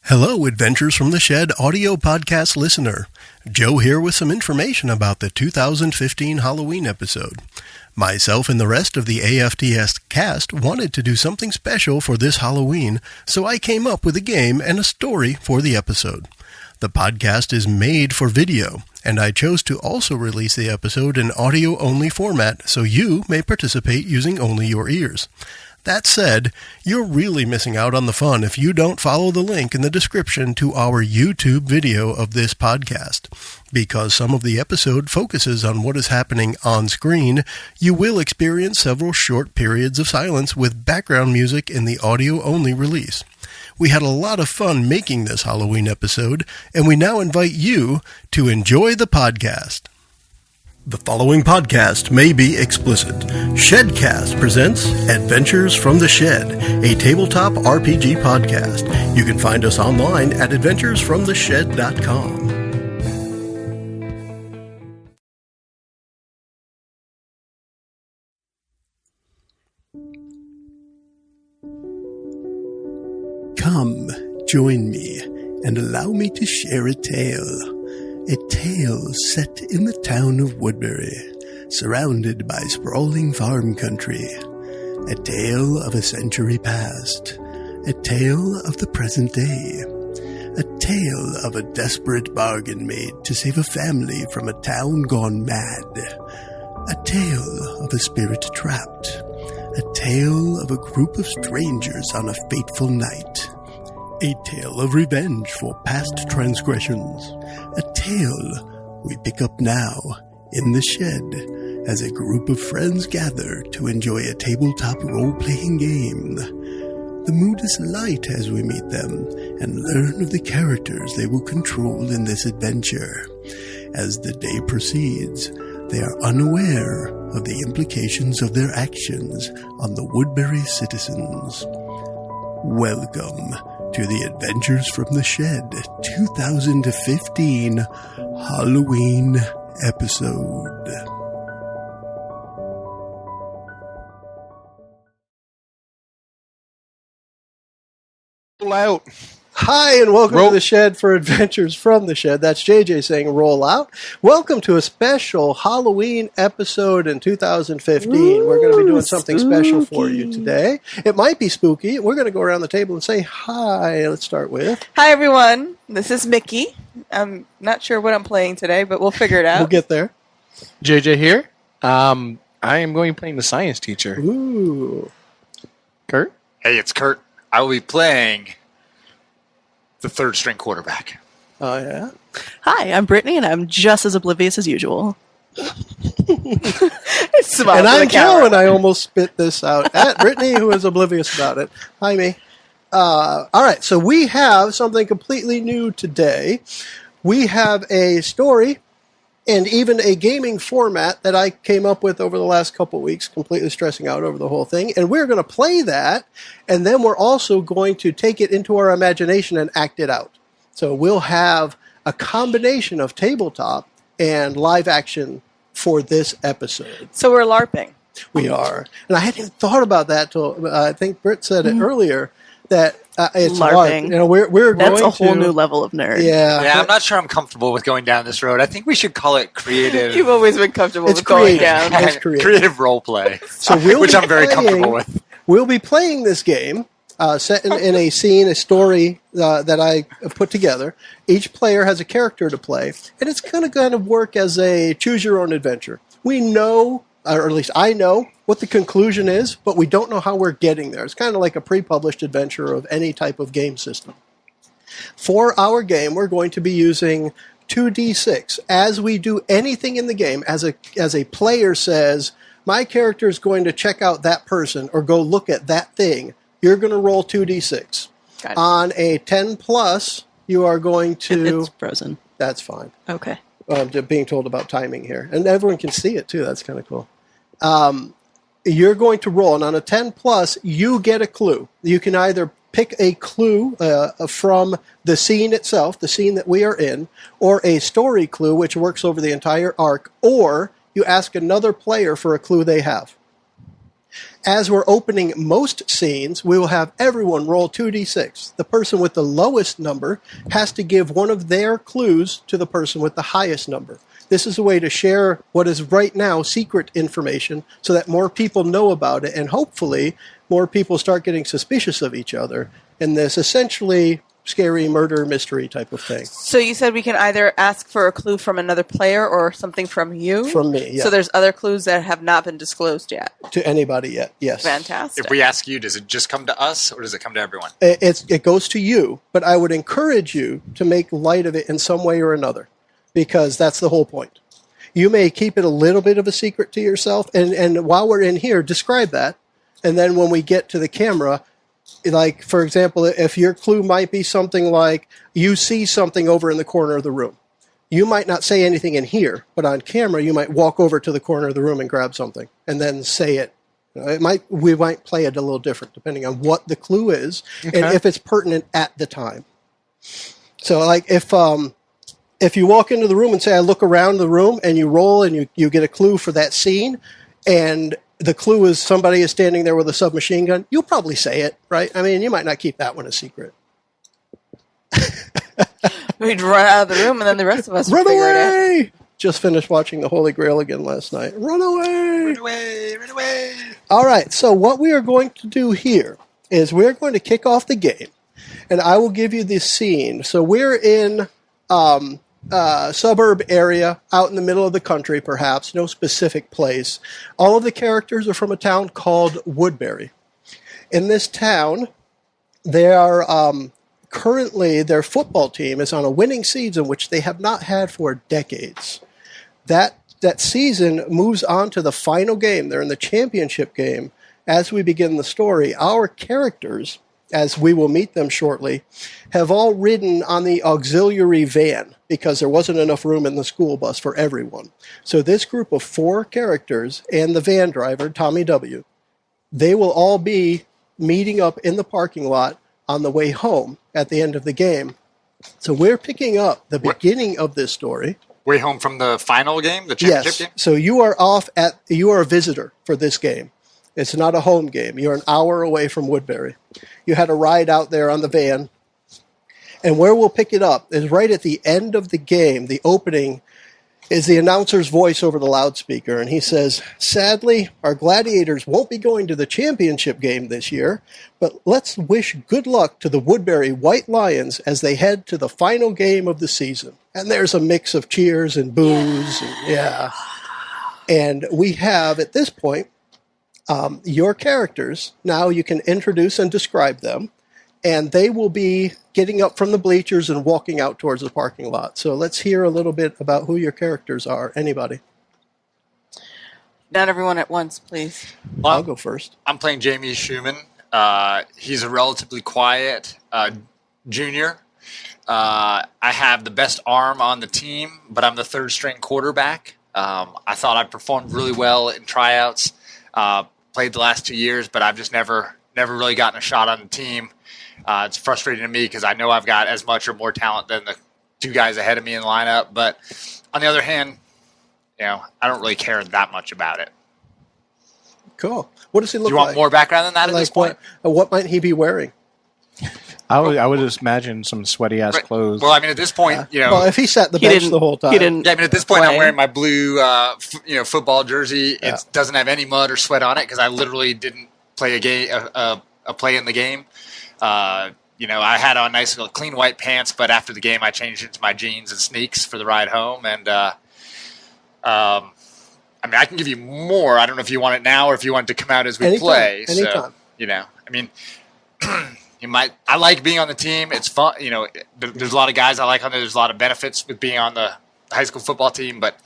Hello, Adventures from the Shed audio podcast listener. Joe here with some information about the 2015 Halloween episode. Myself and the rest of the AFTS cast wanted to do something special for this Halloween, so I came up with a game and a story for the episode. The podcast is made for video, and I chose to also release the episode in audio-only format so you may participate using only your ears. That said, you're really missing out on the fun if you don't follow the link in the description to our YouTube video of this podcast. Because some of the episode focuses on what is happening on screen, you will experience several short periods of silence with background music in the audio-only release. We had a lot of fun making this Halloween episode, and we now invite you to enjoy the podcast. The following podcast may be explicit. Shedcast presents Adventures from the Shed, a tabletop RPG podcast. You can find us online at adventuresfromtheshed.com. Come, join me, and allow me to share a tale. A tale set in the town of Woodbury, surrounded by sprawling farm country. A tale of a century past. A tale of the present day. A tale of a desperate bargain made to save a family from a town gone mad. A tale of a spirit trapped. A tale of a group of strangers on a fateful night. A tale of revenge for past transgressions. A tale we pick up now in the shed as a group of friends gather to enjoy a tabletop role-playing game. The mood is light as we meet them and learn of the characters they will control in this adventure. As the day proceeds, they are unaware of the implications of their actions on the Woodbury citizens. Welcome to the Adventures from the Shed 2015 Halloween episode. Out. Hi, and welcome to the Shed for Adventures from the Shed. That's JJ saying roll out. Welcome to a special Halloween episode in 2015. Ooh, we're going to be doing something special for you today. It might be spooky. We're going to go around the table and say hi. Let's start with... Hi, everyone. This is Mickey. I'm not sure what I'm playing today, but we'll figure it out. We'll get there. JJ here. I am going to be playing the science teacher. Ooh. Kurt? Hey, it's Kurt. I will be playing the third string quarterback. Oh, yeah? Hi, I'm Brittany, and I'm just as oblivious as usual. And I'm Joe, and I almost spit this out at Brittany, who is oblivious about it. Hi, me. All right, so we have something completely new today. We have a story and even a gaming format that I came up with over the last couple weeks, completely stressing out over the whole thing. And we're going to play that, and then we're also going to take it into our imagination and act it out. So we'll have a combination of tabletop and live action for this episode. So we're LARPing. We are. And I hadn't even thought about that till I think Britt said it earlier, that it's LARPing. You know, we're That's going a whole to, new level of nerd. Yeah, I'm not sure I'm comfortable with going down this road. I think we should call it creative. You've always been comfortable It's with going creative. down. It's creative. Creative role play, So which I'm very comfortable with. We'll be playing this game set in a scene, a story that I put together. Each player has a character to play, and it's going to kind of work as a choose-your-own-adventure. We know, or at least I know, what the conclusion is, but we don't know how we're getting there. It's kind of like a pre-published adventure of any type of game system. For our game, we're going to be using 2d6. As we do anything in the game, as a player says, my character is going to check out that person or go look at that thing, you're going to roll 2d6. On a 10 plus, you are going to... It's frozen. That's fine. Okay. Being told about timing here. And everyone can see it, too. That's kind of cool. You're going to roll, and on a 10 plus, you get a clue. You can either pick a clue from the scene itself, the scene that we are in, or a story clue, which works over the entire arc, or you ask another player for a clue they have. as we're opening most scenes, we will have everyone roll 2d6. The person with the lowest number has to give one of their clues to the person with the highest number. This is a way to share what is right now secret information so that more people know about it, and hopefully more people start getting suspicious of each other in this essentially scary murder mystery type of thing. So you said we can either ask for a clue from another player or something from you? From me, yeah. So there's other clues that have not been disclosed yet? To anybody yet, yes. Fantastic. If we ask you, does it just come to us or does it come to everyone? It goes to you, but I would encourage you to make light of it in some way or another, because that's the whole point. You may keep it a little bit of a secret to yourself, and while we're in here, describe that, and then when we get to the camera, like, for example, if your clue might be something like you see something over in the corner of the room. You might not say anything in here, but on camera, you might walk over to the corner of the room and grab something and then say it. We might play it a little different depending on what the clue is and if it's pertinent at the time. So, like, if you walk into the room and say, I look around the room, and you roll and you get a clue for that scene, and the clue is somebody is standing there with a submachine gun, you'll probably say it, right? I mean, you might not keep that one a secret. We'd run out of the room, and then the rest of us would Run figure it out. away! Just finished watching The Holy Grail again last night. Run away! Run away, run away. All right, so what we are going to do here is we're going to kick off the game, and I will give you this scene. So we're in suburb area, out in the middle of the country, perhaps, no specific place. All of the characters are from a town called Woodbury. In this town, they are currently, their football team is on a winning season, which they have not had for decades. That season moves on to the final game. They're in the championship game. As we begin the story, our characters, as we will meet them shortly, have all ridden on the auxiliary van because there wasn't enough room in the school bus for everyone. So this group of 4 characters and the van driver, Tommy W., they will all be meeting up in the parking lot on the way home at the end of the game. So we're picking up the beginning of this story. Way home from the final game, the championship game? So you are you are a visitor for this game. It's not a home game. You're an hour away from Woodbury. You had a ride out there on the van. And where we'll pick it up is right at the end of the game. The opening is the announcer's voice over the loudspeaker. And he says, sadly, our Gladiators won't be going to the championship game this year, but let's wish good luck to the Woodbury White Lions as they head to the final game of the season. And there's a mix of cheers and boos. And we have, at this point, your characters. Now you can introduce and describe them, and they will be getting up from the bleachers and walking out towards the parking lot. So let's hear a little bit about who your characters are. Anybody? Not everyone at once, please. Well, I'll go first. I'm playing Jamie Schumann. He's a relatively quiet junior. I have the best arm on the team, but I'm the third string quarterback. I thought I performed really well in tryouts. Played the last 2 years, but I've just never really gotten a shot on the team. It's frustrating to me because I know I've got as much or more talent than the 2 guys ahead of me in the lineup. But on the other hand, I don't really care that much about it. Cool. What does he look like? Do you want more background than that at this point? What might he be wearing? I would just imagine some sweaty ass clothes. Well, I mean, at this point, Well, if he sat the bench the whole time. Yeah, I mean, at this point, I'm wearing my blue, football jersey. Yeah. It doesn't have any mud or sweat on it because I literally didn't play a play in the game. I had on nice little clean white pants, but after the game, I changed into my jeans and sneaks for the ride home. And I mean, I can give you more. I don't know if you want it now or if you want it to come out as we play. Anytime. So, I mean. I like being on the team. It's fun. There's a lot of guys I like on there. There's a lot of benefits with being on the high school football team, but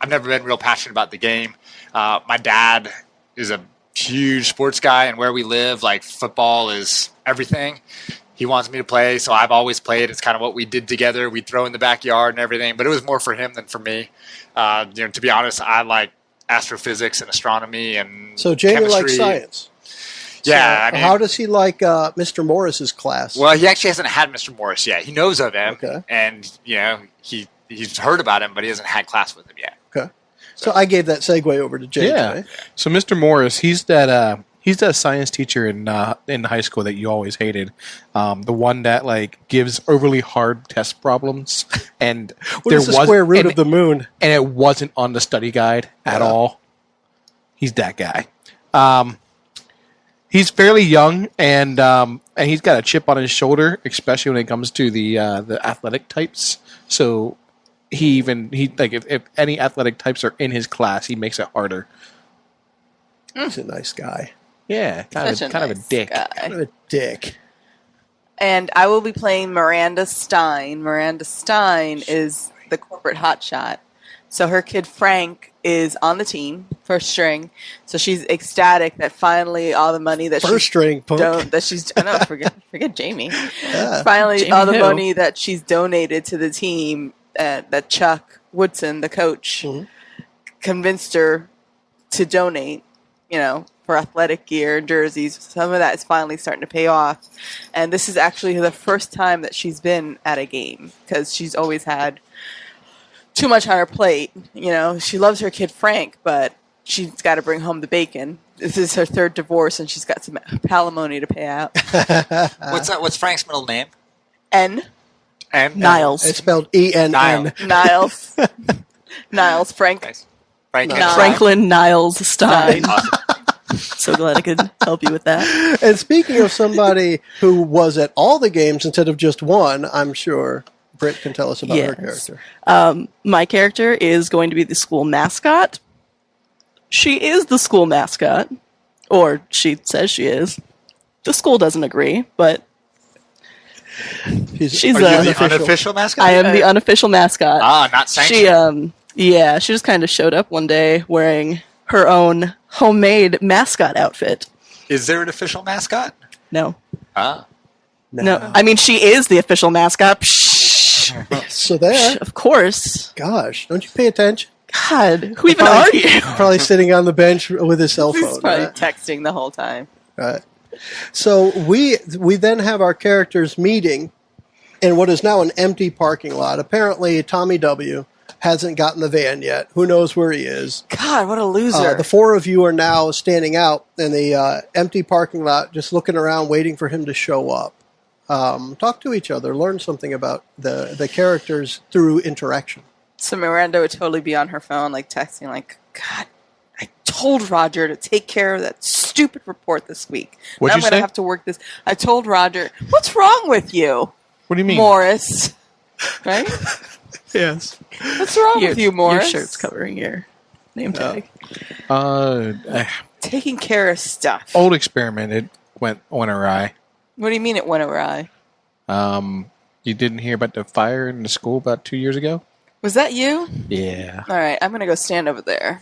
I've never been real passionate about the game. My dad is a huge sports guy, and where we live, like, football is everything. He wants me to play, so I've always played. It's kind of what we did together. We'd throw in the backyard and everything, but it was more for him than for me. To be honest, I like astrophysics and astronomy and So Jamie chemistry. likes science. Yeah, So I mean, how does he like Mr. Morris's class? Well, he actually hasn't had Mr. Morris yet. He knows of him, Okay. and he's heard about him, but he hasn't had class with him yet. Okay. So I gave that segue over to JJ. Yeah. So Mr. Morris, he's He's the science teacher in high school that you always hated. The one that like gives overly hard test problems, and What is the square root of the moon? and it wasn't on the study guide at all. He's that guy. He's fairly young, and he's got a chip on his shoulder, especially when it comes to the athletic types. So he like if any athletic types are in his class, he makes it harder. He's a nice guy. Yeah, kind of a dick. Kind of a dick. And I will be playing Miranda Stein. Miranda Stein is the corporate hotshot. So her kid Frank is on the team, first string. So she's ecstatic that finally all the money that First string, punk. I know, forget Jamie. Yeah. Finally, Jamie all the who? money that she's donated to the team, that Chuck Woodson, the coach, convinced her to donate, for athletic gear, jerseys. Some of that is finally starting to pay off. And this is actually the first time that she's been at a game because she's always had too much on her plate. She loves her kid Frank, but she's got to bring home the bacon. This is her third divorce, and she's got some palimony to pay out. What's Frank's middle name? N. Niles. It's spelled E-N-N. Niles. Niles. Frank. Nice. Frank. Niles. Franklin Niles Stein. Awesome. So glad I could help you with that. And speaking of somebody who was at all the games instead of just one, I'm sure Britt can tell us about her Yes. character. My character is going to be the school mascot. She is the school mascot, or she says she is. The school doesn't agree, but She's she's Are you the unofficial mascot? I am the unofficial mascot. Not sanctioned. She she just kind of showed up one day wearing her own homemade mascot outfit. Is there an official mascot? No. Ah. No. I mean, she is the official mascot. Psh, So there. of course. Gosh, don't you pay attention? God, who even are you? Probably sitting on the bench with his cell He's phone. probably Right? texting the whole time. Right. So we then have our characters meeting in what is now an empty parking lot. Apparently, Tommy W. hasn't gotten the van yet. Who knows where he is? God, what a loser. The four of you are now standing out in the empty parking lot, just looking around, waiting for him to show up. Talk to each other, learn something about the characters through interaction. So Miranda would totally be on her phone, like texting, like, God, I told Roger to take care of that stupid report this week. What'd I'm you going to say? have to work this. I told Roger, what's wrong with you, What do you mean? Morris? Right? Yes. What's wrong with you, Morris? Your shirt's covering your name tag. Taking care of stuff. Old experiment. It went awry. What do you mean it went awry? You didn't hear about the fire in the school about 2 years ago? Was that you? Yeah. All right, I'm going to go stand over there.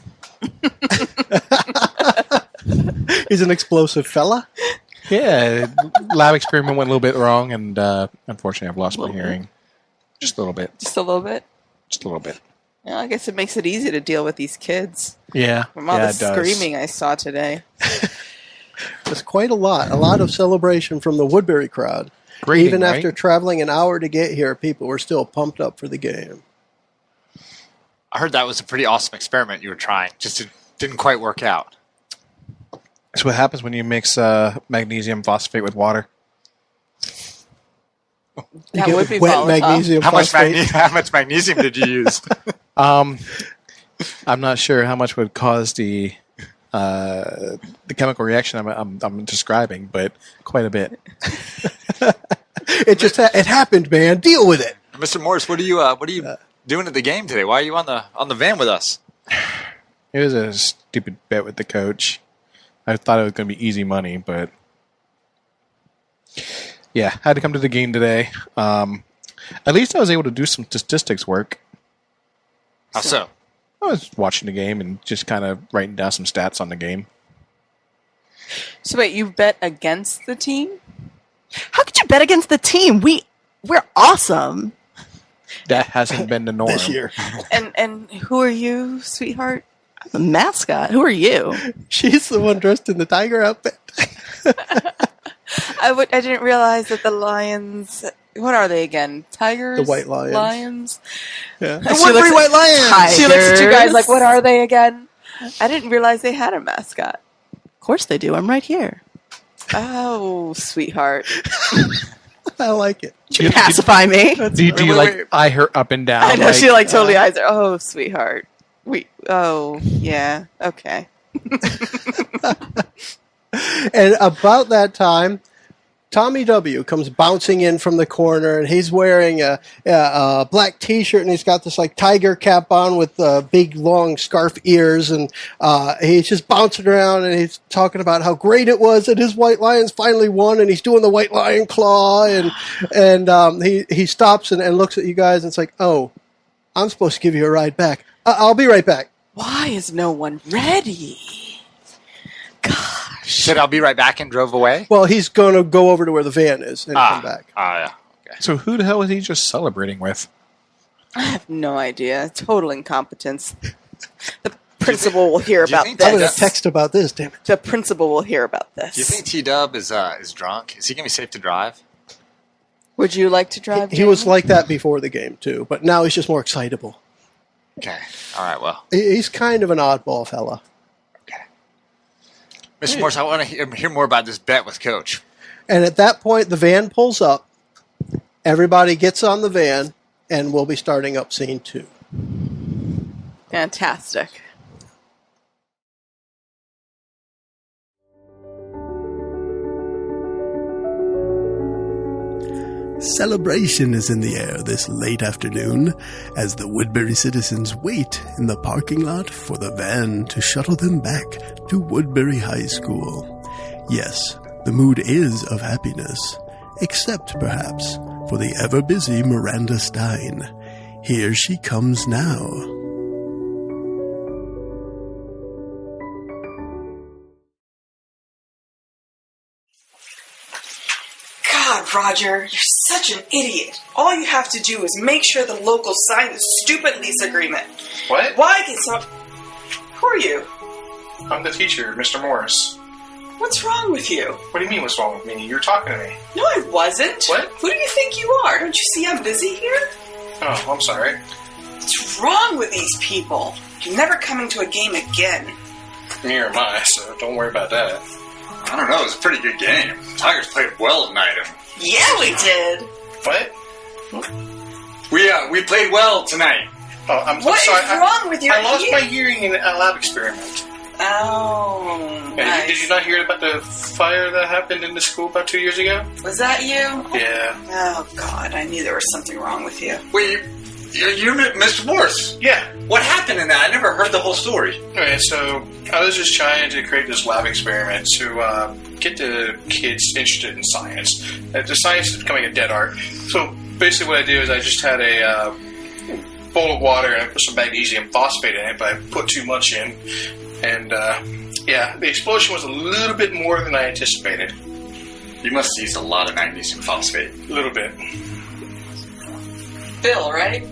He's an explosive fella. Yeah. Lab experiment went a little bit wrong, and unfortunately, I've lost my hearing. Just a little bit. Just a little bit. Just a little bit. Yeah, I guess it makes it easy to deal with these kids. Yeah. From all yeah, the it does. screaming I saw today. There's quite a lot of celebration from the Woodbury crowd. Grading, Even right? after traveling an hour to get here, people were still pumped up for the game. I heard that was a pretty awesome experiment you were trying. Just didn't quite work out. That's what happens when you mix magnesium phosphate with water. That You would get be wet volatile. magnesium How phosphate. much magnesium did you use? I'm not sure how much would cause the chemical reaction I'm describing, but quite a bit. It just it happened, man. Deal with it. Mr. Morris, what are you doing at the game today? Why are you on the van with us? It was a stupid bet with the coach. I thought it was going to be easy money, but yeah, I had to come to the game today. At least I was able to do some statistics work. How so? I was watching the game and just kind of writing down some stats on the game. So wait, you bet against the team? How could you bet against the team? We're awesome. That hasn't been the norm. This year. And who are you, sweetheart? The mascot. Who are you? She's the one dressed in the tiger outfit. I didn't realize that the Lions. What are they again? Tigers? The White Lions. Lions? Yeah. And The she Woodbury looks White Lions. She looks at you guys Tigers. like, what are they again? I didn't realize they had a mascot. course they do. I'm right here. Oh, sweetheart. I like it. You pacify me. Do you like eye her up and down? I know, she like totally eyes her. Oh, sweetheart. Oh, yeah. Okay. And about that time, Tommy W. comes bouncing in from the corner, and he's wearing a black T-shirt, and he's got this like tiger cap on with big long scarf ears, and he's just bouncing around, and he's talking about how great it was that his White Lions finally won, and he's doing the White Lion claw, and he stops and looks at you guys, and it's like, oh, I'm supposed to give you a ride back. I'll be right back. Why is no one ready? Said I'll be right back and drove away. Well, he's going to go over to where the van is and come back. Yeah. Okay. So who the hell was he just celebrating with? I have no idea. Total incompetence. The principal will hear do you about think this. I'm going to text about this, damn it. The principal will hear about this. Do you think T-Dub is drunk? Is he going to be safe to drive? Would you like to drive? He was Jamie? like that before the game, too, but now he's just more excitable. Okay. All right, well. He's kind of an oddball fella. Okay. Mr. Morse, I want to hear more about this bet with Coach. And at that point, the van pulls up. Everybody gets on the van, and we'll be starting up scene 2. Fantastic. Celebration is in the air this late afternoon as the Woodbury citizens wait in the parking lot for the van to shuttle them back to Woodbury High School. Yes, the mood is of happiness, except perhaps for the ever-busy Miranda Stein. Here she comes now. God, Roger, you're such an idiot. All you have to do is make sure the locals sign the stupid lease agreement. What? Why get so... Who are you? I'm the teacher, Mr. Morris. What's wrong with you? What do you mean what's wrong with me? You're talking to me. No, I wasn't. What? Who do you think you are? Don't you see I'm busy here? Oh, I'm sorry. What's wrong with these people? You're never coming to a game again. Neither am I, so don't worry about that. I don't know. It was a pretty good game. Tigers played well tonight. Yeah, we did. What? We played well tonight. Oh, I'm What is sorry. wrong with your I lost ear? my hearing in a lab experiment. Oh, And nice. did you not hear about the fire that happened in the school about 2 years ago? Was that you? Yeah. Oh, God, I knew there was something wrong with you. Wait, you're Mr. Morse. Yeah. What happened in that? I never heard the whole story. Okay, so I was just trying to create this lab experiment to get the kids interested in science. The science is becoming a dead art. So basically what I do is I just had a bowl of water and I put some magnesium phosphate in it, but I put too much in. And the explosion was a little bit more than I anticipated. You must have used a lot of magnesium phosphate. A little bit. Bill, right?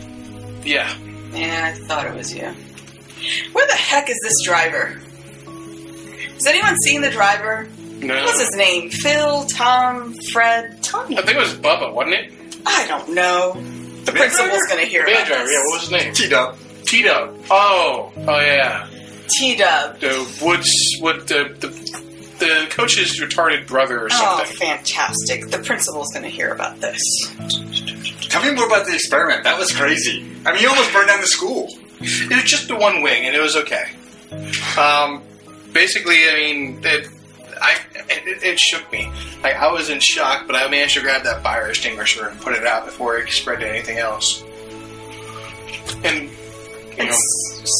Yeah. Yeah, I thought it was you. Where the heck is this driver? Has anyone seen the driver? No. What's his name? Phil, Tom, Fred? Tommy? I think it was Bubba, wasn't it? I don't know. The principal's going to hear The van about driver, this. yeah, what was his name? T-Dub. T-Dub. Oh yeah. T-Dub. The coach's retarded brother or Oh, something. fantastic. The principal's going to hear about this. Tell me more about the experiment. That was crazy. I mean, you almost burned down the school. It was just the one wing, and it was okay. Basically, I mean, it shook me. Like, I was in shock, but I managed to grab that fire extinguisher and put it out before it spread to anything else. And, you know,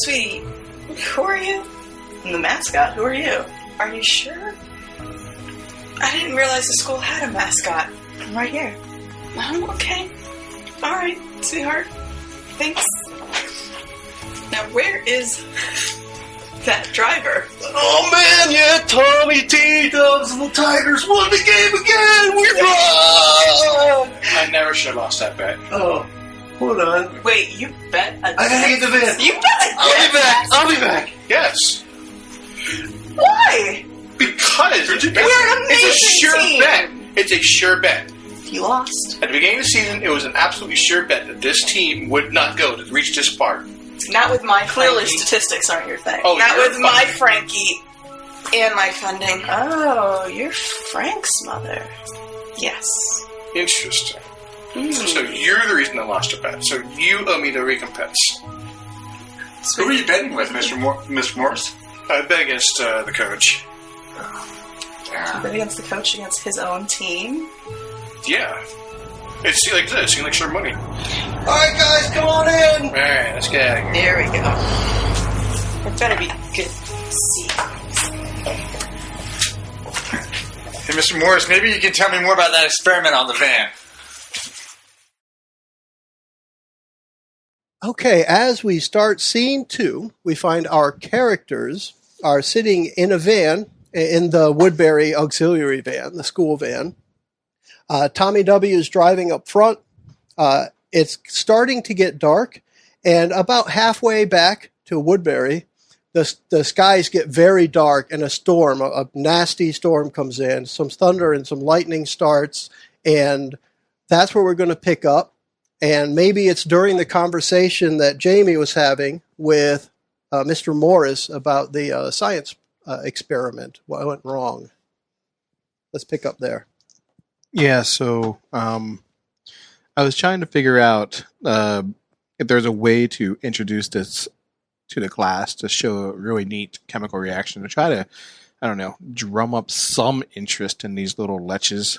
Sweetie, who are you? I'm the mascot. Who are you? Are you sure? I didn't realize the school had a mascot. I'm right here. Oh, okay. All right, sweetheart. Thanks. Now, where is that driver? oh man, yeah, Tommy T-Dubs and the Tigers won the game again! We won! I never should have lost that bet. Oh, hold on. Wait, you bet a I gotta get the van. You bet a I'll be back. Yes. Why? Because We're an it's a amazing sure team. bet. It's a sure bet. You lost. At the beginning of the season, it was an absolutely sure bet that this team would not go to reach this far. Not with my Clearly, Frankie. statistics aren't your thing. Oh, Not you're with my fine. Frankie. And my funding. Oh, you're Frank's mother. Yes. Interesting. So you're the reason I lost a bet. So you owe me the recompense. Who are you betting with, Mr. Morris? I bet against the coach. Bet against the coach against his own team. Yeah. It seemed like this. It seemed like some money. All right, guys, come on in. All right, let's get out of here. There we go. It better be good seats. Hey, Mr. Morris, maybe you can tell me more about that experiment on the van. Okay, as we start scene 2, we find our characters are sitting in a van, in the Woodbury auxiliary van, the school van. Tommy W. is driving up front. It's starting to get dark, and about halfway back to Woodbury, the skies get very dark, and a nasty storm comes in. Some thunder and some lightning starts, and that's where we're going to pick up. And maybe it's during the conversation that Jamie was having with Mr. Morris about the science experiment. What went wrong? Let's pick up there. Yeah, so I was trying to figure out if there's a way to introduce this to the class to show a really neat chemical reaction to try to, I don't know, drum up some interest in these little leches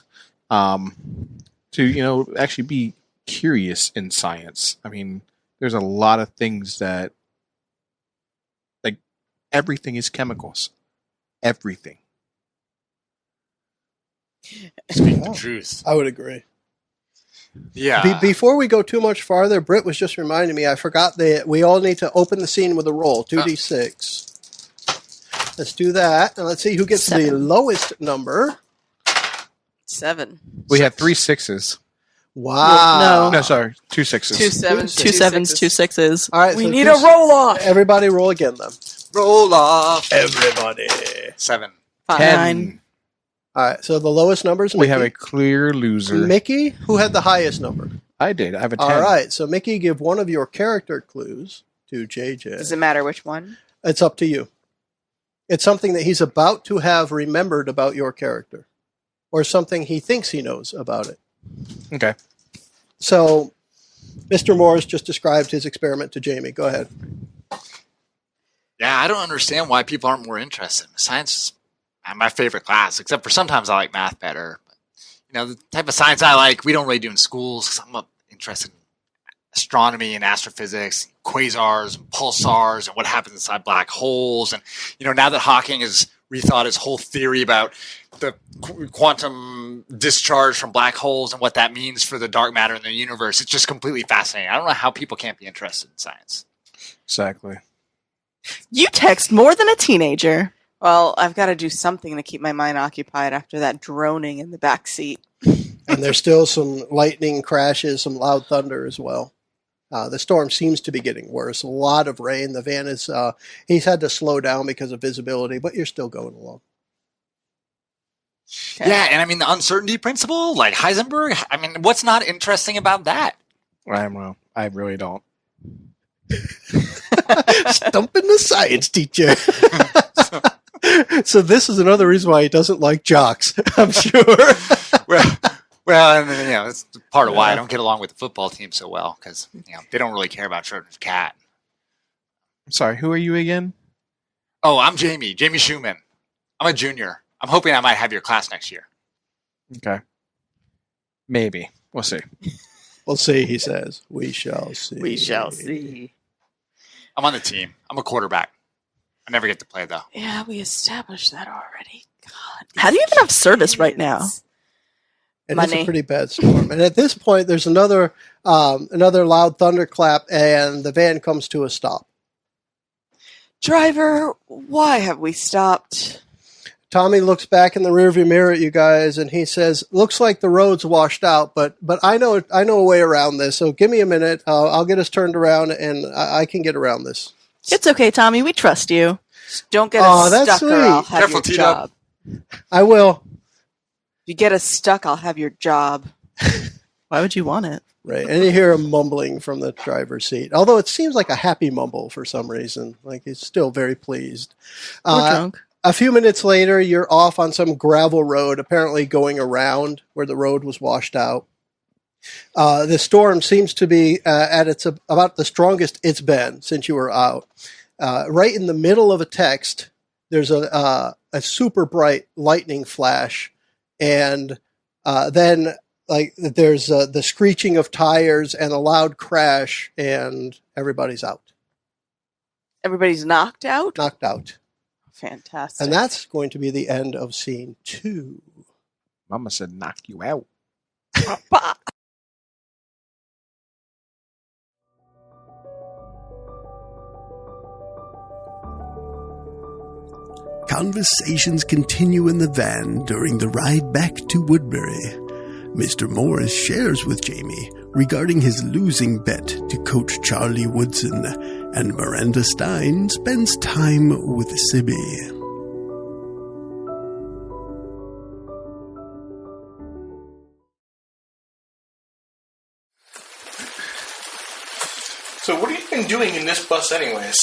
to, actually be curious in science. I mean, there's a lot of things that, like, everything is chemicals. Everything. Speak the truth. I would agree. Yeah. Before we go too much farther, Britt was just reminding me, I forgot that we all need to open the scene with a roll, 2d6. Let's do that, and let's see who gets the lowest number. 7. We had 3 6s. Wow. No, sorry, 2 6s. 2 7s, 2 7s, 2 6s. All right, We so need a roll off. Everybody roll again, then. Roll off. Everybody. 7. 10. All right, so the lowest number is Mickey. We have a clear loser. Mickey, who had the highest number? I did. I have a 10. All right, so Mickey, give one of your character clues to JJ. Does it matter which one? It's up to you. It's something that he's about to have remembered about your character, or something he thinks he knows about it. Okay. So, Mr. Morris just described his experiment to Jamie. Go ahead. Yeah, I don't understand why people aren't more interested. Science is my favorite class, except for sometimes I like math better. But, the type of science I like, we don't really do in schools. 'Cause I'm interested in astronomy and astrophysics, quasars and pulsars, and what happens inside black holes. And now that Hawking has rethought his whole theory about the quantum discharge from black holes and what that means for the dark matter in the universe, it's just completely fascinating. I don't know how people can't be interested in science. Exactly. You text more than a teenager. Well, I've got to do something to keep my mind occupied after that droning in the back seat. And there's still some lightning crashes, some loud thunder as well. The storm seems to be getting worse. A lot of rain. The van is, he's had to slow down because of visibility, but you're still going along. Okay. Yeah, and I mean, the uncertainty principle, like Heisenberg, I mean, what's not interesting about that? I don't know. I really don't. Stumping the science teacher. So this is another reason why he doesn't like jocks, I'm sure. well, and that's part of why I don't get along with the football team so well, because they don't really care about Schrodinger's cat. I'm sorry, who are you again? Oh, I'm Jamie Schumann. I'm a junior. I'm hoping I might have your class next year. Okay. Maybe. We'll see. We'll see, he says. We shall see. We shall see. I'm on the team. I'm a quarterback. I never get to play, though. Yeah, we established that already. God. How do you even have service right now? It is Money. a pretty bad storm. And at this point, there's another loud thunderclap, and the van comes to a stop. Driver, why have we stopped? Tommy looks back in the rearview mirror at you guys, and he says, "Looks like the road's washed out, but I know a way around this. So give me a minute. I'll get us turned around, and I can get around this." It's okay, Tommy. We trust you. Just don't get Aw, us that's stuck or I'll sweet. have Careful, your Tito. job. I will. If you get us stuck, I'll have your job. Why would you want it? Right, and you hear a mumbling from the driver's seat. Although it seems like a happy mumble for some reason. Like he's still very pleased. We're drunk. A few minutes later, you're off on some gravel road, apparently going around where the road was washed out. The storm seems to be at its about the strongest it's been since you were out. Right in the middle of a text, there's a super bright lightning flash, and then there's the screeching of tires and a loud crash, and everybody's out. Everybody's knocked out? Knocked out. Fantastic. And that's going to be the end of scene 2. Mama said knock you out. Conversations continue in the van during the ride back to Woodbury. Mr. Morris shares with Jamie regarding his losing bet to Coach Charlie Woodson, and Miranda Stein spends time with Sibby. So what have you been doing in this bus anyways?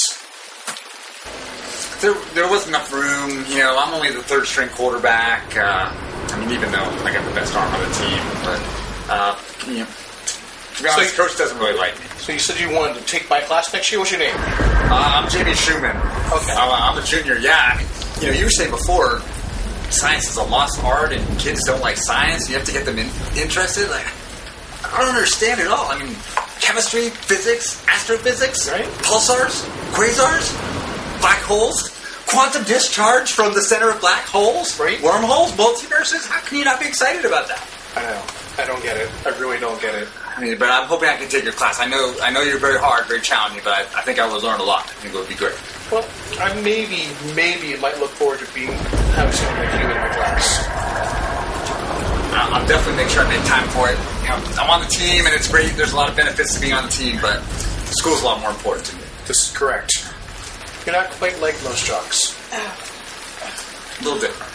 There wasn't enough room. You know, I'm only the third string quarterback. Even though I got the best arm on the team, but to be honest, Coach doesn't really like me. So you said you wanted to take my class next year. What's your name? I'm Jamie Schumann. Okay. I'm a junior. Yeah. You were saying before, science is a lost art, and kids don't like science. You have to get them interested. Like, I don't understand it all. I mean, chemistry, physics, astrophysics, right? Pulsars, quasars, black holes, quantum discharge from the center of black holes, right? Wormholes, multiverses. How can you not be excited about that? I know. I don't get it. I really don't get it. But I'm hoping I can take your class. I know you're very hard, very challenging, but I think I will learn a lot. I think it would be great. Well, I maybe might look forward to having someone like you in my class. I'll definitely make sure I make time for it. I'm on the team, and it's great. There's a lot of benefits to being on the team, but school's a lot more important to me. This is correct. You're not quite like most jocks. A little different.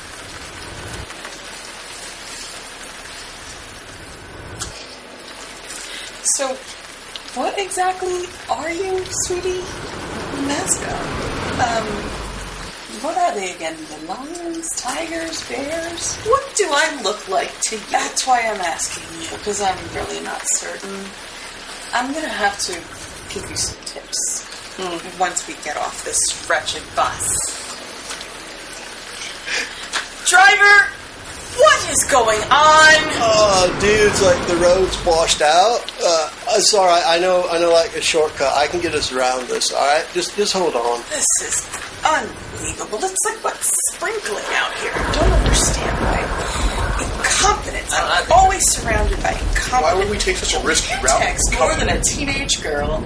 So, what exactly are you, sweetie? Mascot. What are they again? The lions, tigers, bears? What do I look like to you? That's why I'm asking you, because I'm really not certain. I'm going to have to give you some tips once we get off this wretched bus. Driver, what is going on? Oh, dude's like the road's washed out. It's all right. I know, like a shortcut. I can get us around this. All right, just hold on. This is unbelievable. It's like what's sprinkling out here. I don't understand why. Incompetence. I'm always surrounded by incompetence. Why would we take such a risky route? Text more than a teenage girl.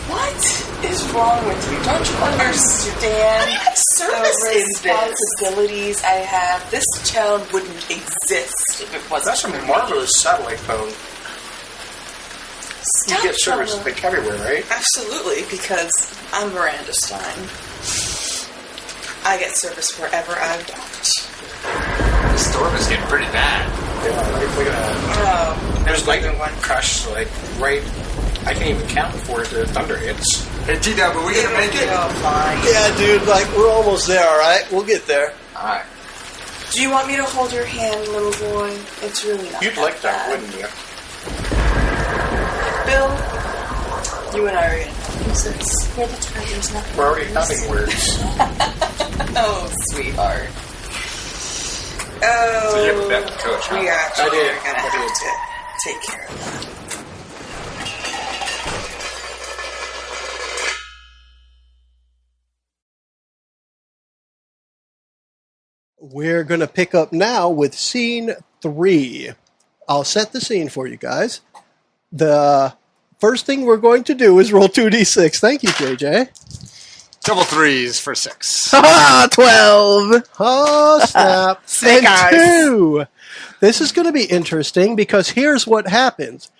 What is wrong with you? Don't you understand? I have service responsibilities I have. This town wouldn't exist if it wasn't. That's a marvelous satellite phone. Stop You get service like everywhere, right? Absolutely, because I'm Miranda Stein. I get service wherever I want. The storm is getting pretty bad. Yeah, look at that. There's lightning crashes right. I can't even count before the thunder hits. Hey, T-Dub, are we going to make it? Fine. Yeah, dude. We're almost there. All right, we'll get there. All right. Do you want me to hold your hand, little boy? It's really not. You'd like that, bad. wouldn't you? Bill, you and I are going to use this. Where the tiger's not. We're already having words. Oh, sweetheart. Oh, So you have a bet with Coach, huh? We are actually I did. going to have to take care of that. We're going to pick up now with scene 3. I'll set the scene for you guys. The first thing we're going to do is roll 2d6. Thank you, JJ. Double threes for 6. 12. Oh, snap. Snake And eyes. 2. This is going to be interesting because here's what happens.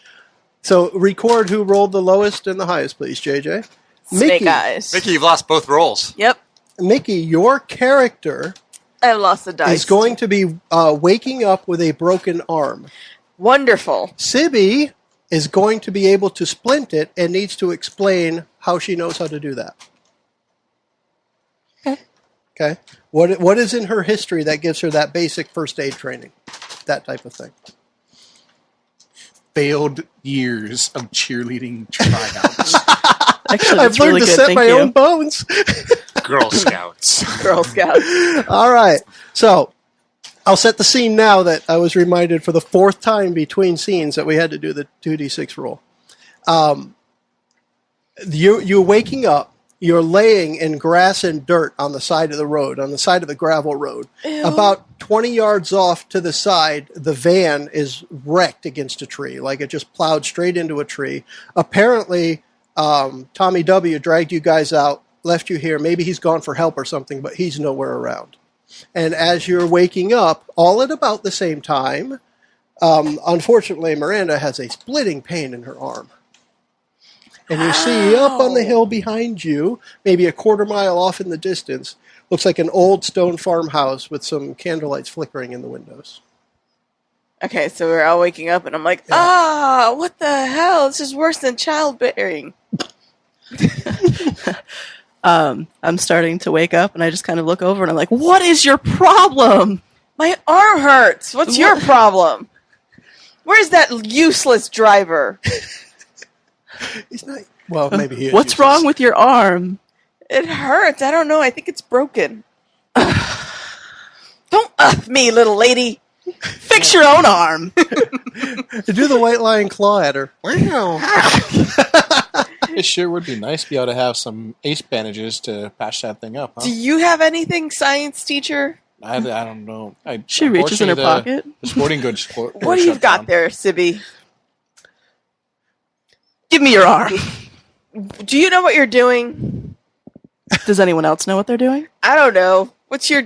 So record who rolled the lowest and the highest, please, JJ. Snake eyes. Mickey, you've lost both rolls. Yep. Mickey, your character I've lost the dice. is going to be waking up with a broken arm. Wonderful. Sibby is going to be able to splint it and needs to explain how she knows how to do that. Okay. What is in her history that gives her that basic first aid training? That type of thing. Failed years of cheerleading tryouts. Actually, I've that's learned really to good. set Thank my you. own bones. Girl Scouts. Girl Scouts. All right. So I'll set the scene now that I was reminded for the fourth time between scenes that we had to do the 2d6 roll. You're waking up. You're laying in grass and dirt on the side of the road, on the side of the gravel road. Ew. About 20 yards off to the side, the van is wrecked against a tree, like it just plowed straight into a tree. Apparently, Tommy W. dragged you guys out, left you here. Maybe he's gone for help or something, but he's nowhere around. And as you're waking up, all at about the same time, unfortunately, Miranda has a splitting pain in her arm. And you see up on the hill behind you, maybe a quarter mile off in the distance, looks like an old stone farmhouse with some candlelights flickering in the windows. Okay, so we're all waking up, and I'm like, what the hell? This is worse than childbearing. I'm starting to wake up, and I just kind of look over, and I'm like, what is your problem? My arm hurts. What's your problem? Where's that useless driver? He's not. Well, maybe he is. What's useless. wrong with your arm? It hurts. I don't know. I think it's broken. Don't me, little lady. Fix your own arm. Do the white lion claw at her. Wow. It sure would be nice to be able to have some ace bandages to patch that thing up. Huh? Do you have anything, science teacher? I don't know. She reaches in her pocket. The sporting goods store. What do you got there, Sibby? Give me your arm. Do you know what you're doing? Does anyone else know what they're doing? I don't know. What's your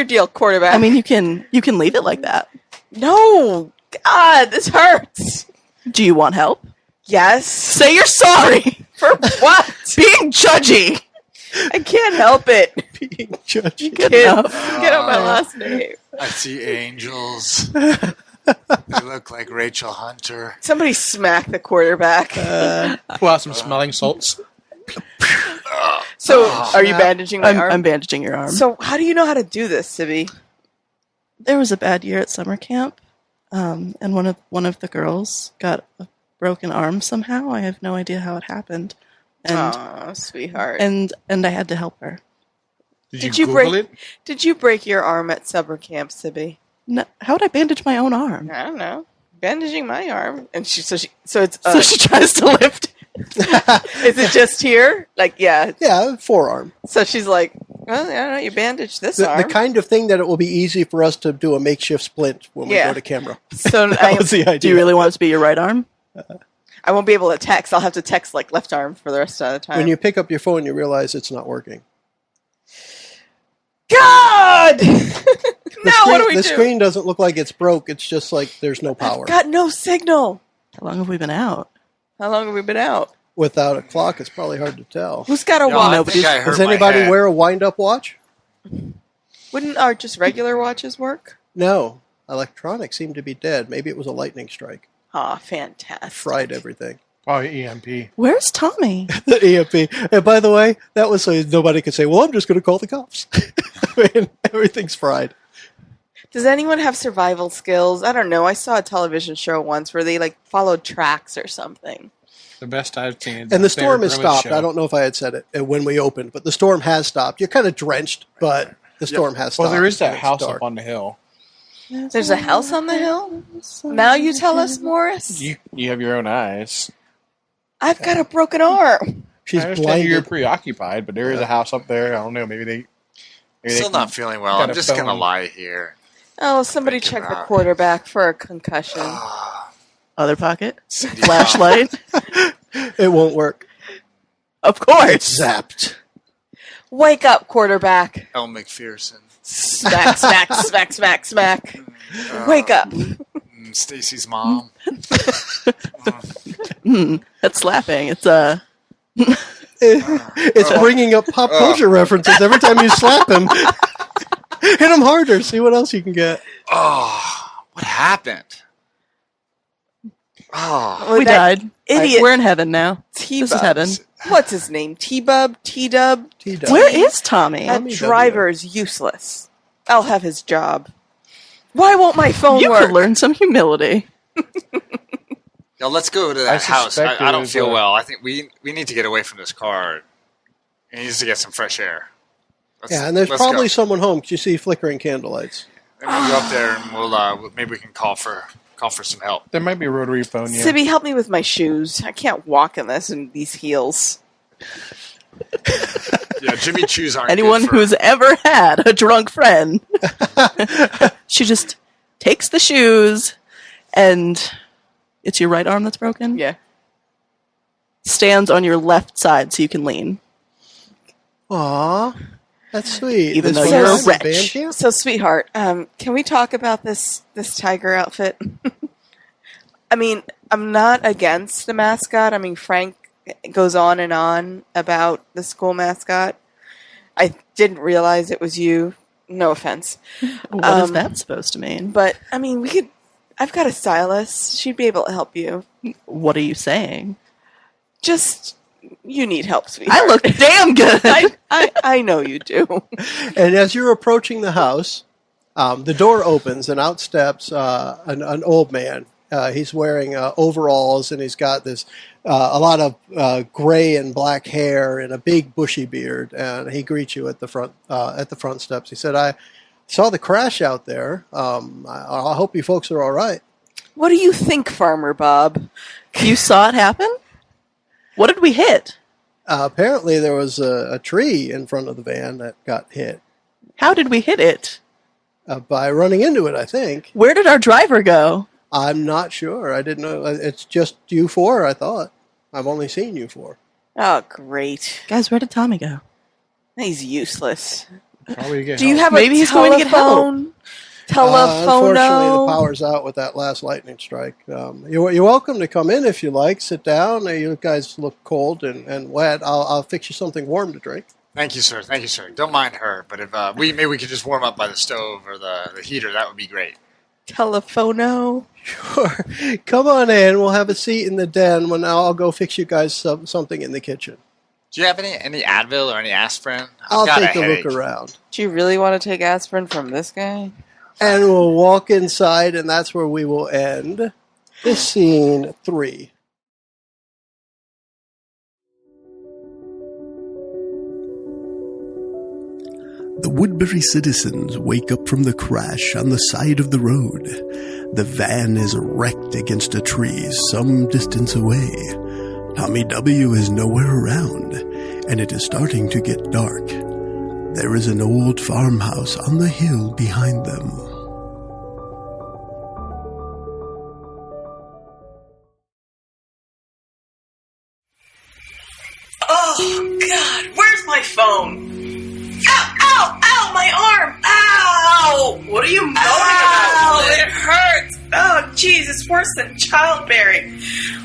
deal, quarterback? I mean, you can leave it like that. No. God, this hurts. Do you want help? Yes. Say you're sorry. For what? Being judgy. I can't help it. Being judgy. Good Get enough. out my last name. I see angels. They look like Rachel Hunter. Somebody smack the quarterback. Pull out some smelling salts. So, are you bandaging my arm? I'm bandaging your arm. So, how do you know how to do this, Sibby? There was a bad year at summer camp, and one of the girls got a broken arm somehow. I have no idea how it happened, and Aw, sweetheart. and I had to help her. Did you break your arm at summer camp, Sibby? No, how would I bandage my own arm? I don't know. Bandaging my arm, and so it's So she tries to lift. is it just here? Like, yeah. Yeah, forearm. So she's like, well, I don't know. You bandage this The arm. kind of thing that it will be easy for us to do a makeshift splint when we Yeah. go to camera. So That was the idea. Do you really want it to be your right arm? I won't be able to text. I'll have to text like left arm for the rest of the time. When you pick up your phone, you realize it's not working. God! The Now what do we do? The screen doesn't look like it's broke. It's just like there's no power. I've got no signal. How long have we been out? How long have we been out? Without a clock, it's probably hard to tell. Who's got a No, watch? I think I hurt Does my anybody head. wear a wind-up watch? Wouldn't our just regular watches work? No. Electronics seem to be dead. Maybe it was a lightning strike. Aw, fantastic. Fried everything. Probably EMP. Where's Tommy? The EMP. And by the way, that was so nobody could say, well, I'm just going to call the cops. And everything's fried. Does anyone have survival skills? I don't know. I saw a television show once where they like followed tracks or something. The best I've seen. And the Bear storm has Grylls stopped. show. I don't know if I had said it when we opened, but the storm has stopped. You're kind of drenched, but the storm has stopped. Well, there is that It's house dark. up on the hill. There's a house on the hill? Now you tell us, Morris? You have your own eyes. I've got a broken arm. She's I understand you're blinded. preoccupied, but there is a house up there. I don't know. Maybe they Still not feeling well. got I'm a just going to phone. lie here. Oh, somebody Thinking check the about- quarterback for a concussion. Other pocket? Cindy Flashlight? It won't work. Of course. Zapped. Wake up, quarterback. Elle McPherson. Smack, smack, smack, smack, smack. Wake up. Stacy's mom. That's slapping. It's It's bringing up pop culture references every time you slap him. Hit him harder. See what else you can get. Oh, what happened? Oh, we that died. idiot We're in heaven now. T-Bugs. This is heaven. what's his name? T-Bub? T-Dub? T-Dub. Where is Tommy? That Tommy driver is useless. I'll have his job. Why won't my phone You work? could learn some humility. Yo, let's go to that house. suspect I it don't was, feel well. I think we need to get away from this car. It needs to get some fresh air. Yeah, and there's let's probably go. someone home 'cause you see flickering candlelights. Then we'll go up there and we'll maybe we can call for some help. There might be a rotary phone. Yeah. Sibby, help me with my shoes. I can't walk in these heels. Yeah, Jimmy Choos aren't Anyone good for- who's ever had a drunk friend, she just takes the shoes, and it's your right arm that's broken. Yeah. Stands on your left side so you can lean. Aw, that's sweet. Even This though one you're a has wretch. band camp? So, sweetheart, can we talk about this tiger outfit? I mean, I'm not against the mascot. I mean, Frank goes on and on about the school mascot. I didn't realize it was you. No offense. What is that supposed to mean? But, I mean, I've got a stylist. She'd be able to help you. What are you saying? Just, you need help, sweetheart. I look damn good. I know you do. And as you're approaching the house, the door opens and out steps an old man. He's wearing overalls and he's got this a lot of gray and black hair and a big bushy beard. And he greets you at the front steps. He said, "I saw the crash out there. I hope you folks are all right." What do you think, Farmer Bob? You saw it happen? What did we hit? Apparently, there was a tree in front of the van that got hit How did we hit it? by running into it. I think. Where did our driver go? I'm not sure. I didn't know. It's just you four. I thought. I've only seen you four. Oh, great. Guys, where did Tommy go? He's useless. Probably to get Do you help. have Maybe a he's going to get telephone? Unfortunately, the Telephono? power's out with that last lightning strike. You're welcome to come in if you like. Sit down. You guys look cold and wet. I'll fix you something warm to drink. Thank you, sir. Thank you, sir. Don't mind her, but if maybe we could just warm up by the stove or the heater, that would be great. Telephono? Sure. Come on in. We'll have a seat in the den. When I'll go fix you guys something in the kitchen. Do you have any Advil or any aspirin? I'll got take a headache. look around. Do you really want to take aspirin from this guy? And we'll walk inside, and that's where we will end this scene 3. The Woodbury citizens wake up from the crash on the side of the road. The van is wrecked against a tree some distance away. Tommy W. is nowhere around, and it is starting to get dark. There is an old farmhouse on the hill behind them. Oh, God, where's my phone? Ow, ow, ow, my arm! Ow! What are you moaning Ow, about? it hurts! Oh, jeez, it's worse than childbearing.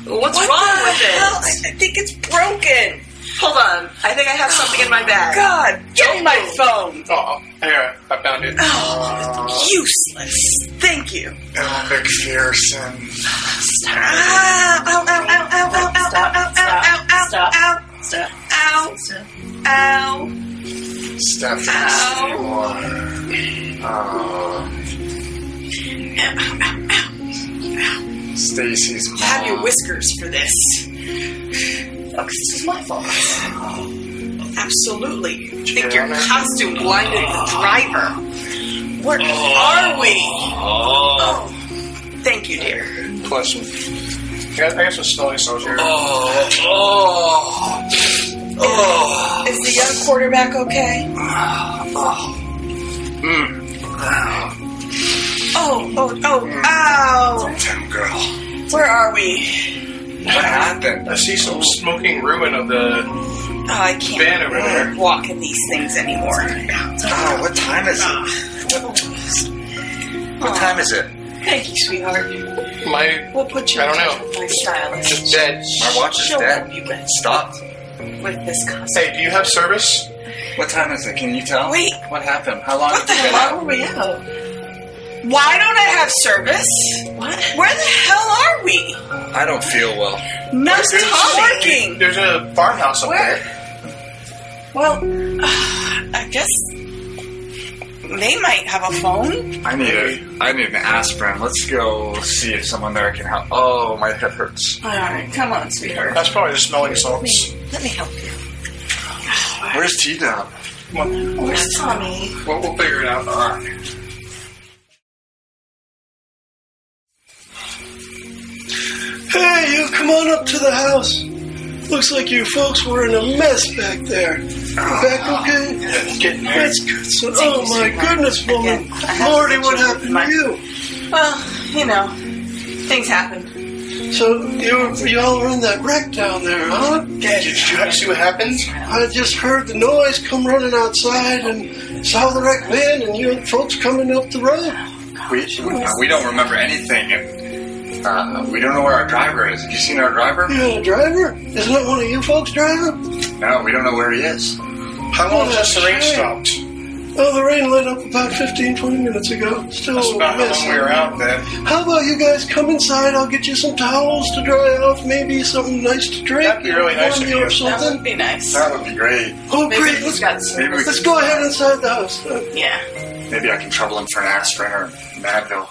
What's What wrong the with hell? it? I think it's broken. Hold on. I think I have something in my bag. God, give me my phone. Oh, here, I found it. Oh, useless. Thank you. Oh, McPherson. Ow, ow, ow, ow, ow, ow, ow, ow, ow, ow, Stop. ow, Stop. ow, Stop. ow, Stephanie Ow. Stacy's mom. have your whiskers for this. Oh, this is my fault. Absolutely. I think your costume blinded the driver. Where are we? Oh, thank you, dear. Plus, I got some smelling salts here. Is the young quarterback okay? Ow. Tim girl. Where are we? What happened? I see some smoking ruin of the Oh, I can't van over there. walk in these things anymore. Oh, what time is it? What time is it? Thank you, sweetheart. My We'll put you I in don't touch know. with my stylist. it's dead. My watch is She'll dead. help you with, Stop. with this costume. Hey, do you have service? What time is it? Can you tell? Wait, What happened? How long what the have you been hell out? are we out? Why don't I have service? What? Where the hell are we? I don't feel well. No, it's working. There's a farmhouse up Where? there. Well, I guess they might have a phone. I need an aspirin. Let's go see if someone there can help. Oh, my head hurts. All right, come on, sweetheart. That's probably the smelling salts. Let me help you. Where's T-Dub? Come on. Where's Tommy? We'll figure it out. All right. Hey, you come on up to the house. Looks like you folks were in a mess back there. You back okay? Yeah, getting there. That's good. So, oh my goodness, woman. Lordy, what happened to you? Well, you know, things happen. So y'all were in that wreck down there, huh? Yeah, did you have to see what happened? I just heard the noise come running outside and saw the wreck van and you folks coming up the road. We don't remember anything. We don't know where our driver is. Have you seen our driver? You had a driver? Isn't that one of you folks driving? No, we don't know where he is. How long has the rain stopped? Oh, the rain let up about 15, 20 minutes ago. Still That's about how messy. long we were out then. How about you guys come inside? I'll get you some towels to dry off, maybe something nice to drink. That'd be really nice warm of you you. or That something. would be nice. That would be great. Oh, Maybe great. he's got some. Maybe we Let's go ahead inside the house. Yeah. Maybe I can trouble him for an aspirin or an Advil.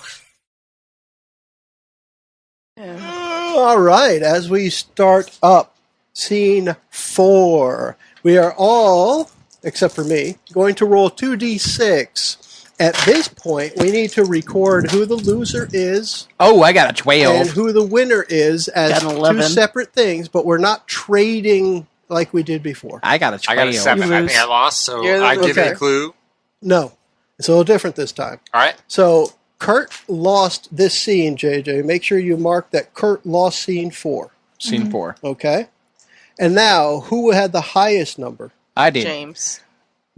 All right, as we start up scene 4, we are all, except for me, going to roll 2d6. At this point, we need to record who the loser is Oh, I got a 12. and who the winner is as Got an two 11. separate things, but we're not trading like we did before. I got a 12. I got a 7. You I lose. think I lost, so You're the I give loser. you a clue. No, it's a little different this time. All right. So Kurt lost this scene, JJ. Make sure you mark that Kurt lost scene 4. Scene 4. Okay? And now, who had the highest number? I did. James.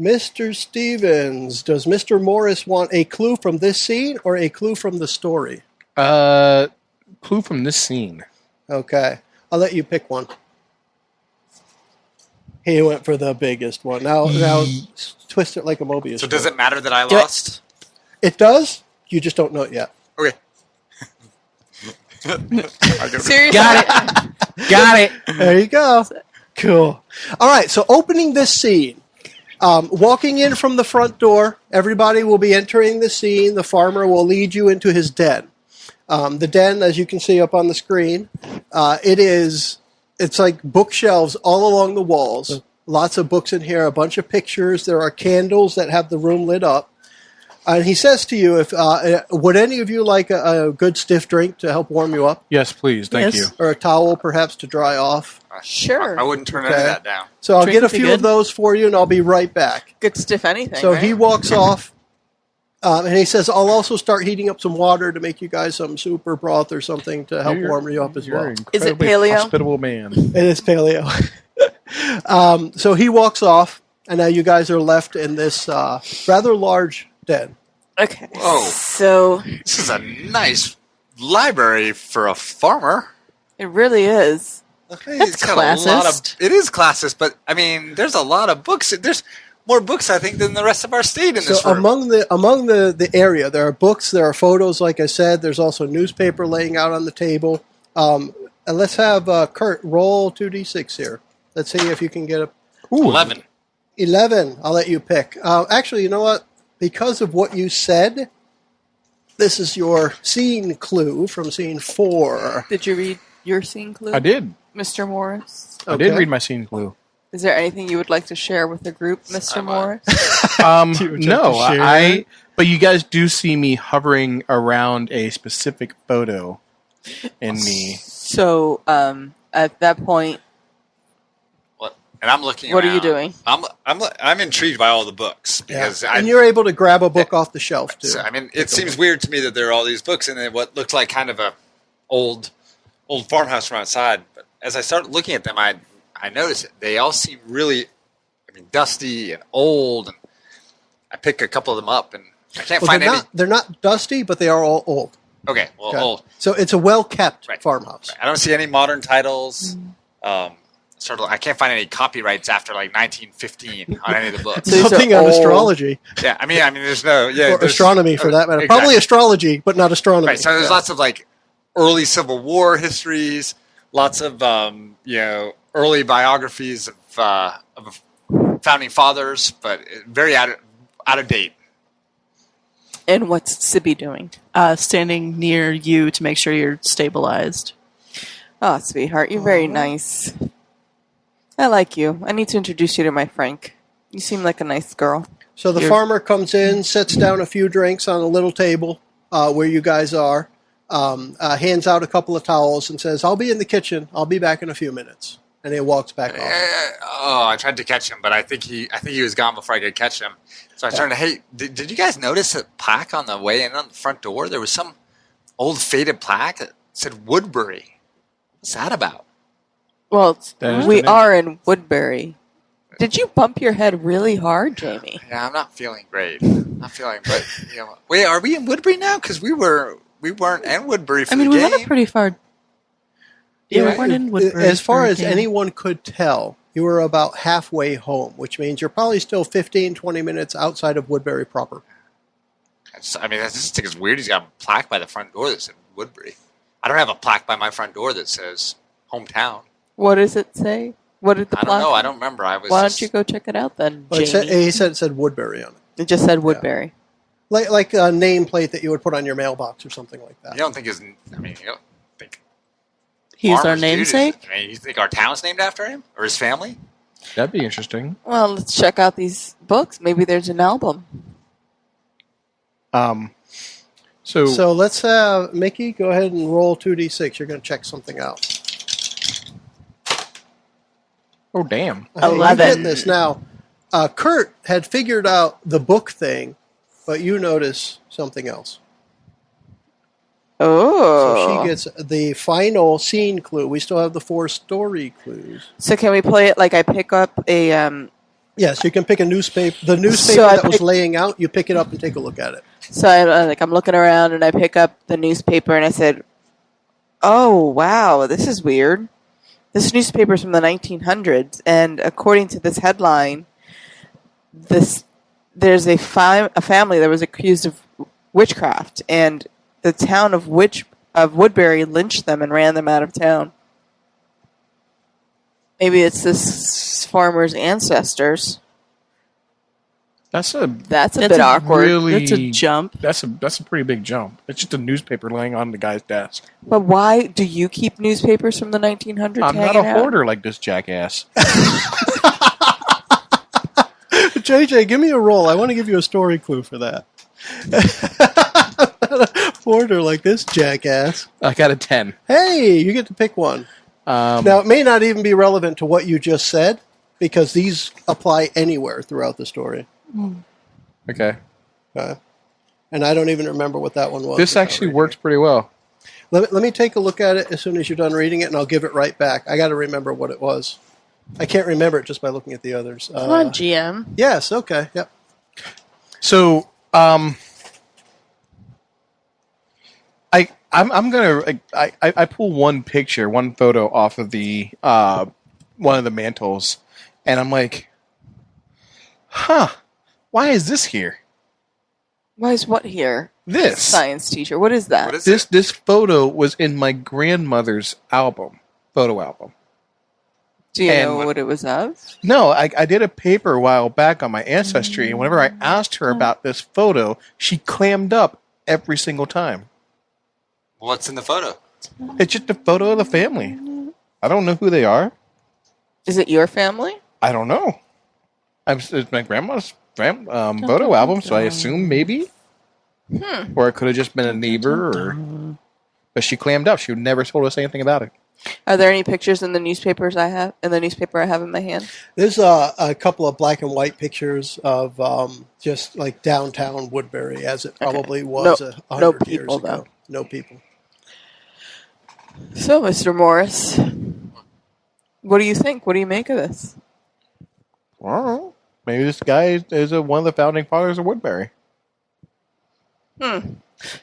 Mr. Stevens. Does Mr. Morris want a clue from this scene or a clue from the story? Clue from this scene. Okay. I'll let you pick one. He went for the biggest one. Now twist it like a Mobius. So does it matter that I Do it. lost? It does. You just don't know it yet. Okay. Seriously? Got it. Got it. There you go. Cool. All right. So opening this scene, walking in from the front door, everybody will be entering the scene. The farmer will lead you into his den. The den, as you can see up on the screen, it's like bookshelves all along the walls. Lots of books in here, a bunch of pictures. There are candles that have the room lit up. And he says to you, "If would any of you like a good stiff drink to help warm you up, Yes, please. Thank Yes. you. or a towel perhaps to dry off?" Sure. I wouldn't turn any of Okay. that down. So I'll Drink get a would be few good. of those for you, and I'll be right back. Good stiff anything. So right? he walks off, and he says, "I'll also start heating up some water to make you guys some soup or broth or something to help warm you up as You're well." an Is it incredibly paleo? hospitable man. It is paleo. So he walks off, and now you guys are left in this rather large den. Okay. Whoa. So This is a nice library for a farmer. it really is. It's got classist. a lot of. It is classist, but I mean, there's a lot of books. There's more books, I think, than the rest of our state in So this room. among the area, there are books, there are photos. Like I said, there's also newspaper laying out on the table. And let's have Kurt roll 2d6 here. Let's see if you can get a 11. 11. I'll let you pick. Actually, you know what? Because of what you said, this is your scene clue from scene 4. Did you read your scene clue? I did. Mr. Morris. I did Okay. read my scene clue. Is there anything you would like to share with the group, Mr. Morris? No, but you guys do see me hovering around a specific photo in me. So, at that point, What? And I'm looking. What are you around. doing? I'm intrigued by all the books because And you're able to grab a book off the shelf, too. So, I mean, it seems weird to me that there are all these books and then what looks like kind of a old farmhouse from outside. But as I started looking at them, I noticed it. They all seem really, dusty and old. And I pick a couple of them up, and I can't Well, find any. they're not dusty, but they are all old. Okay, well, Okay. old. So it's a well-kept Right. farmhouse. I don't see any modern titles. I can't find any copyrights after like 1915 on any of the books. So these are Something on old. astrology Yeah, I mean, there's no or there's- astronomy for that matter. Exactly. Probably astrology, but not astronomy. Right, so there's Yeah. lots of like early Civil War histories, lots of early biographies of founding fathers, but very out of date. And what's Sibby doing? Standing near you to make sure you're stabilized. Oh, sweetheart, you're very nice. I like you. I need to introduce you to my Frank. You seem like a nice girl. So the farmer comes in, sits down a few drinks on a little table where you guys are, hands out a couple of towels and says, "I'll be in the kitchen. I'll be back in a few minutes." And he walks back off. I tried to catch him, but I think he was gone before I could catch him. So I turned to, hey, did you guys notice a plaque on the way in on the front door? There was some old faded plaque that said Woodbury. What's that about? Well, we are in Woodbury. Did you bump your head really hard, Jamie? Yeah, I'm not feeling great. But wait, are we in Woodbury now? Because we weren't in Woodbury for the game. We went up pretty far. Yeah, we weren't in Woodbury. As far as anyone could tell, you were about halfway home, which means you're probably still 15, 20 minutes outside of Woodbury proper. I just think it's weird. He's got a plaque by the front door that said Woodbury. I don't have a plaque by my front door that says hometown. What does it say? What did the plaque? I don't know. I don't remember. Why don't you go check it out then, Jamie? He said it said Woodbury on it. It just said Woodbury. Yeah. Like a nameplate that you would put on your mailbox or something like that. You don't think you don't think he's our namesake? You think our town's named after him or his family? That'd be interesting. Well, let's check out these books. Maybe there's an album. So let's have Mickey go ahead and roll 2d6. You're going to check something out. Oh, damn. 11. This now. Kurt had figured out the book thing, but you notice something else. Oh. So she gets the final scene clue. We still have the 4 story clues. So can we play it like I pick up a... Yes, you can pick a newspaper. The newspaper was laying out, you pick it up and take a look at it. So I'm looking around and I pick up the newspaper and I said, "Oh, wow, this is weird. This newspaper is from the 1900s, and according to this headline, there's a family that was accused of witchcraft, and the town of Woodbury lynched them and ran them out of town. Maybe it's this farmer's ancestors." That's a bit awkward. That's a jump. That's a pretty big jump. It's just a newspaper laying on the guy's desk. But why do you keep newspapers from the 1900s? I'm not a hoarder like this jackass. JJ, give me a roll. I want to give you a story clue for that. Hoarder like this jackass. I got a 10. Hey, you get to pick one. Now, it may not even be relevant to what you just said, because these apply anywhere throughout the story. Okay. And I don't even remember what that one was. This actually works pretty well. Let me take a look at it as soon as you're done reading it, and I'll give it right back. I got to remember what it was. I can't remember it just by looking at the others. Come on, GM. Yes, okay, yep. So, I'm gonna I pull one photo off of the one of the mantles, and I'm like, huh, why is this here? Why is what here? This science teacher. What is that? This photo was in my grandmother's photo album. Do you know what it was of? No, I did a paper a while back on my ancestry, and whenever I asked her about this photo, she clammed up every single time. What's in the photo? It's just a photo of the family. I don't know who they are. Is it your family? I don't know. It's my grandma's photo album, so I assume maybe. Or it could have just been a neighbor. But she clammed up. She never told us anything about it. Are there any pictures in the newspapers I have? In the newspaper I have in my hand? There's a couple of black and white pictures of just like downtown Woodbury, as it probably was 100 years ago. Though. No people. So, Mr. Morris, what do you think? What do you make of this? I don't know. Maybe this guy is one of the founding fathers of Woodbury.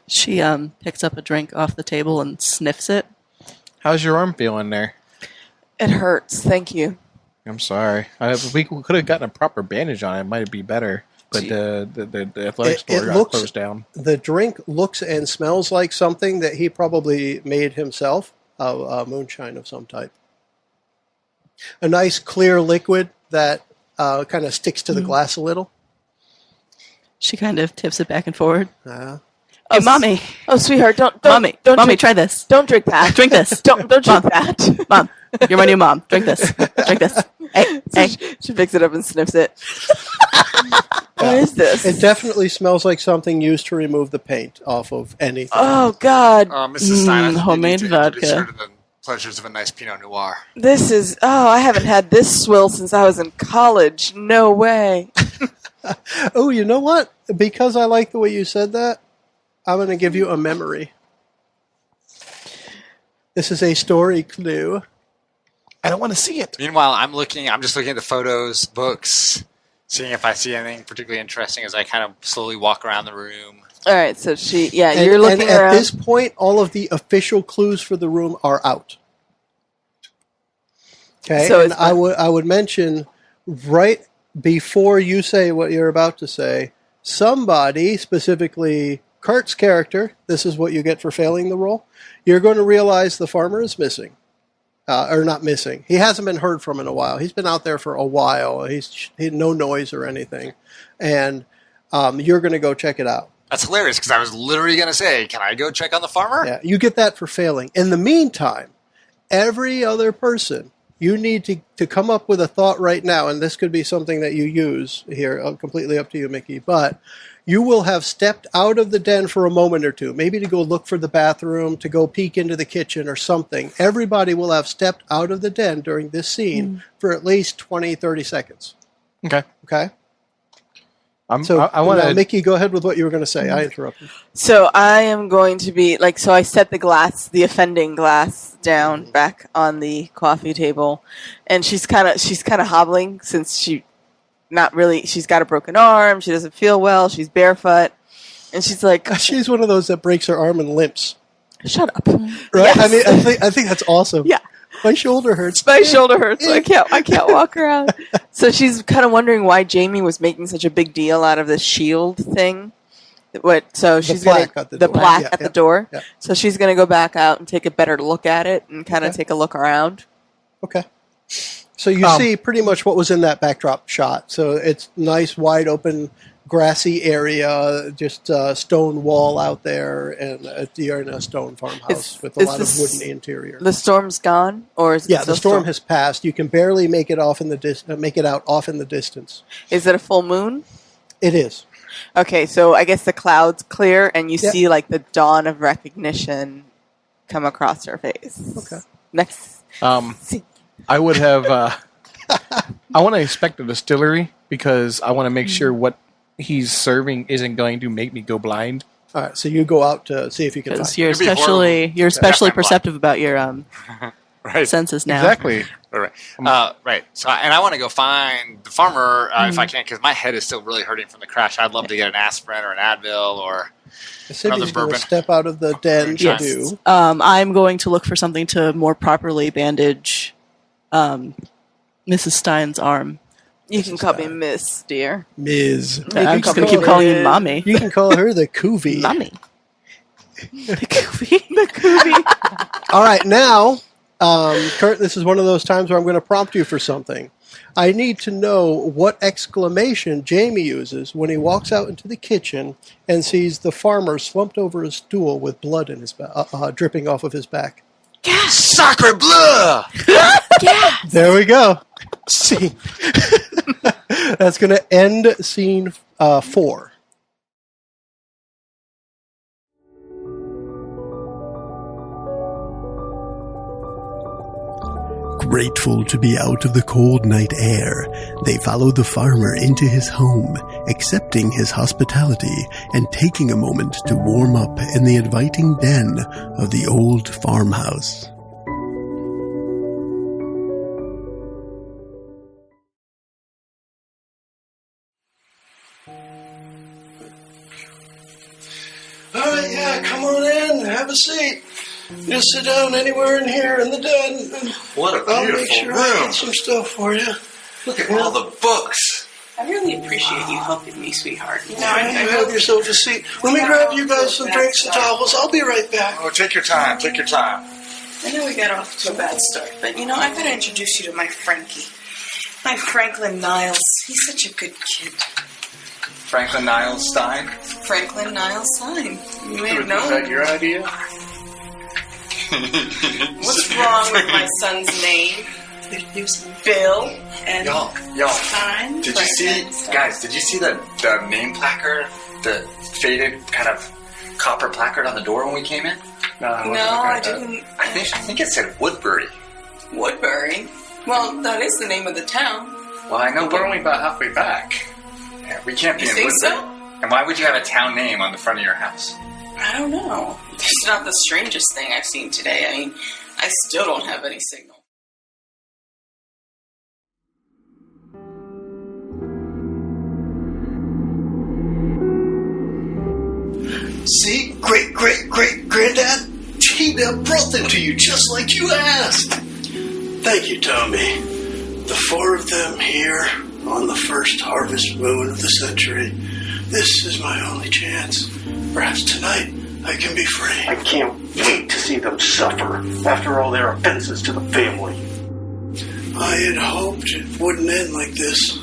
She picks up a drink off the table and sniffs it. How's your arm feeling there? It hurts. Thank you. I'm sorry. We could have gotten a proper bandage on it. It might be better. But the athletic store got closed down. The drink looks and smells like something that he probably made himself. moonshine of some type. A nice clear liquid that kind of sticks to the glass a little. She kind of tips it back and forward. Uh, Hey, mommy. Oh, sweetheart, don't Mommy, drink, try this. don't drink that. Drink this. Don't drink that. Mom, you're my new mom. Drink this. Drink this. Hey, So hey. she picks it up and sniffs it. What is this? it definitely smells like something used to remove the paint off of anything. Oh God, Mrs. Stein, I think you homemade need to introduce vodka. her to the pleasures of a nice Pinot Noir. this is. Oh, I haven't had this swill since I was in college. No way. Oh, you know what? Because I like the way you said that, I'm going to give you a memory. This is a story clue. I don't want to see it. Meanwhile, I'm just looking at the photos, books, seeing if I see anything particularly interesting as I kind of slowly walk around the room. All right, so you're And looking at around. this point, all of the official clues for the room are out. Okay, So and it's- I would mention right before you say what you're about to say, somebody, specifically Kurt's character, this is what you get for failing the role, you're going to realize the farmer is missing. Or not missing. He hasn't been heard from in a while. He's been out there for a while. He no noise or anything. And you're going to go check it out. That's hilarious because I was literally going to say, can I go check on the farmer? Yeah, you get that for failing. In the meantime, every other person, you need to come up with a thought right now, and this could be something that you use here, completely up to you, Mickey, but you will have stepped out of the den for a moment or two, maybe to go look for the bathroom, to go peek into the kitchen or something. Everybody will have stepped out of the den during this scene for at least 20, 30 seconds. Okay. Okay? So I want now, to. Mickey, go ahead with what you were going to say. I interrupted. So I am going to be so I set the offending glass down back on the coffee table, and she's kind of hobbling since she's got a broken arm. She doesn't feel well. She's barefoot, and she's like, She's one of those that breaks her arm and limps. "Shut up!" Right? Yes. I mean, I think that's awesome. Yeah. My shoulder hurts. My shoulder hurts. I can't walk around. So she's kind of wondering why Jamie was making such a big deal out of this shield thing. So she's plaque gonna at the the door. plaque Yeah, at yeah. the door. Yeah. So she's gonna go back out and take a better look at it and kind of Okay. take a look around. Okay. So you see pretty much what was in that backdrop shot. So it's nice, wide open, grassy area, just a stone wall out there, and you're in a stone farmhouse with a is lot of wooden interior. The storm's gone, or is it Yeah, still the storm has passed. You can barely make it out off in the distance. Is it a full moon? It is. Okay, so I guess the clouds clear and you Yeah. see like the dawn of recognition come across her face. Okay. Next. I would have. I want to inspect the distillery because I want to make sure what he's serving isn't going to make me go blind. All right, so you go out to see if you can Because find you're It'd be especially Definitely perceptive about your Right. senses now. Exactly. Right. Right. So, and I want to go find the farmer if I can, because my head is still really hurting from the crash. I'd love to get an asprin or an Advil or Cindy's another going to bourbon. step out of the den to Yes. do. I'm going to look for something to more properly bandage Mrs. Stein's arm. You can call me Miss, dear. Ms. I'm just going to call keep calling her- you mommy. You can call her the Coovie. Mommy. The Koofy. All right, now, Kurt, this is one of those times where I'm going to prompt you for something. I need to know what exclamation Jamie uses when he walks out into the kitchen and sees the farmer slumped over a stool with blood in his dripping off of his back. Sacre bleu! There we go. Scene. That's going to end scene 4. Grateful to be out of the cold night air, they followed the farmer into his home, accepting his hospitality and taking a moment to warm up in the inviting den of the old farmhouse. All right, yeah, come on in, have a seat. Just sit down anywhere in here in the den. What a I'll make beautiful sure I room. get some stuff for you. Look at all the books. I really appreciate you helping me, sweetheart. You know, All right, have yourself a seat. Let me grab you guys some drinks and towels. I'll be right back. Oh, take your time. Take your time. I know we got off to a bad start, but I gotta introduce you to my Frankie. My Franklin Niles. He's such a good kid. Franklin Niles Stein? Franklin Niles Stein. You may have Is known. that your idea? What's wrong with my son's name? Bill and Y'all, Stein. did you see, guys, did you see the name placard? The faded kind of copper placard on the door when we came in? No, I didn't. I think it said Woodbury. Woodbury? Well, that is the name of the town. Well, I know, We're but only about halfway back. yeah, we can't be You in think Woodbury. so? And why would you have a town name on the front of your house? I don't know. It's not the strangest thing I've seen today. I mean, I still don't have any signal. See, great-great-great-granddad, he brought them to you just like you asked. Thank you, Tommy. The four of them here on the first harvest moon of the century. This is my only chance. Perhaps tonight I can be free. I can't wait to see them suffer after all their offenses to the family. I had hoped it wouldn't end like this.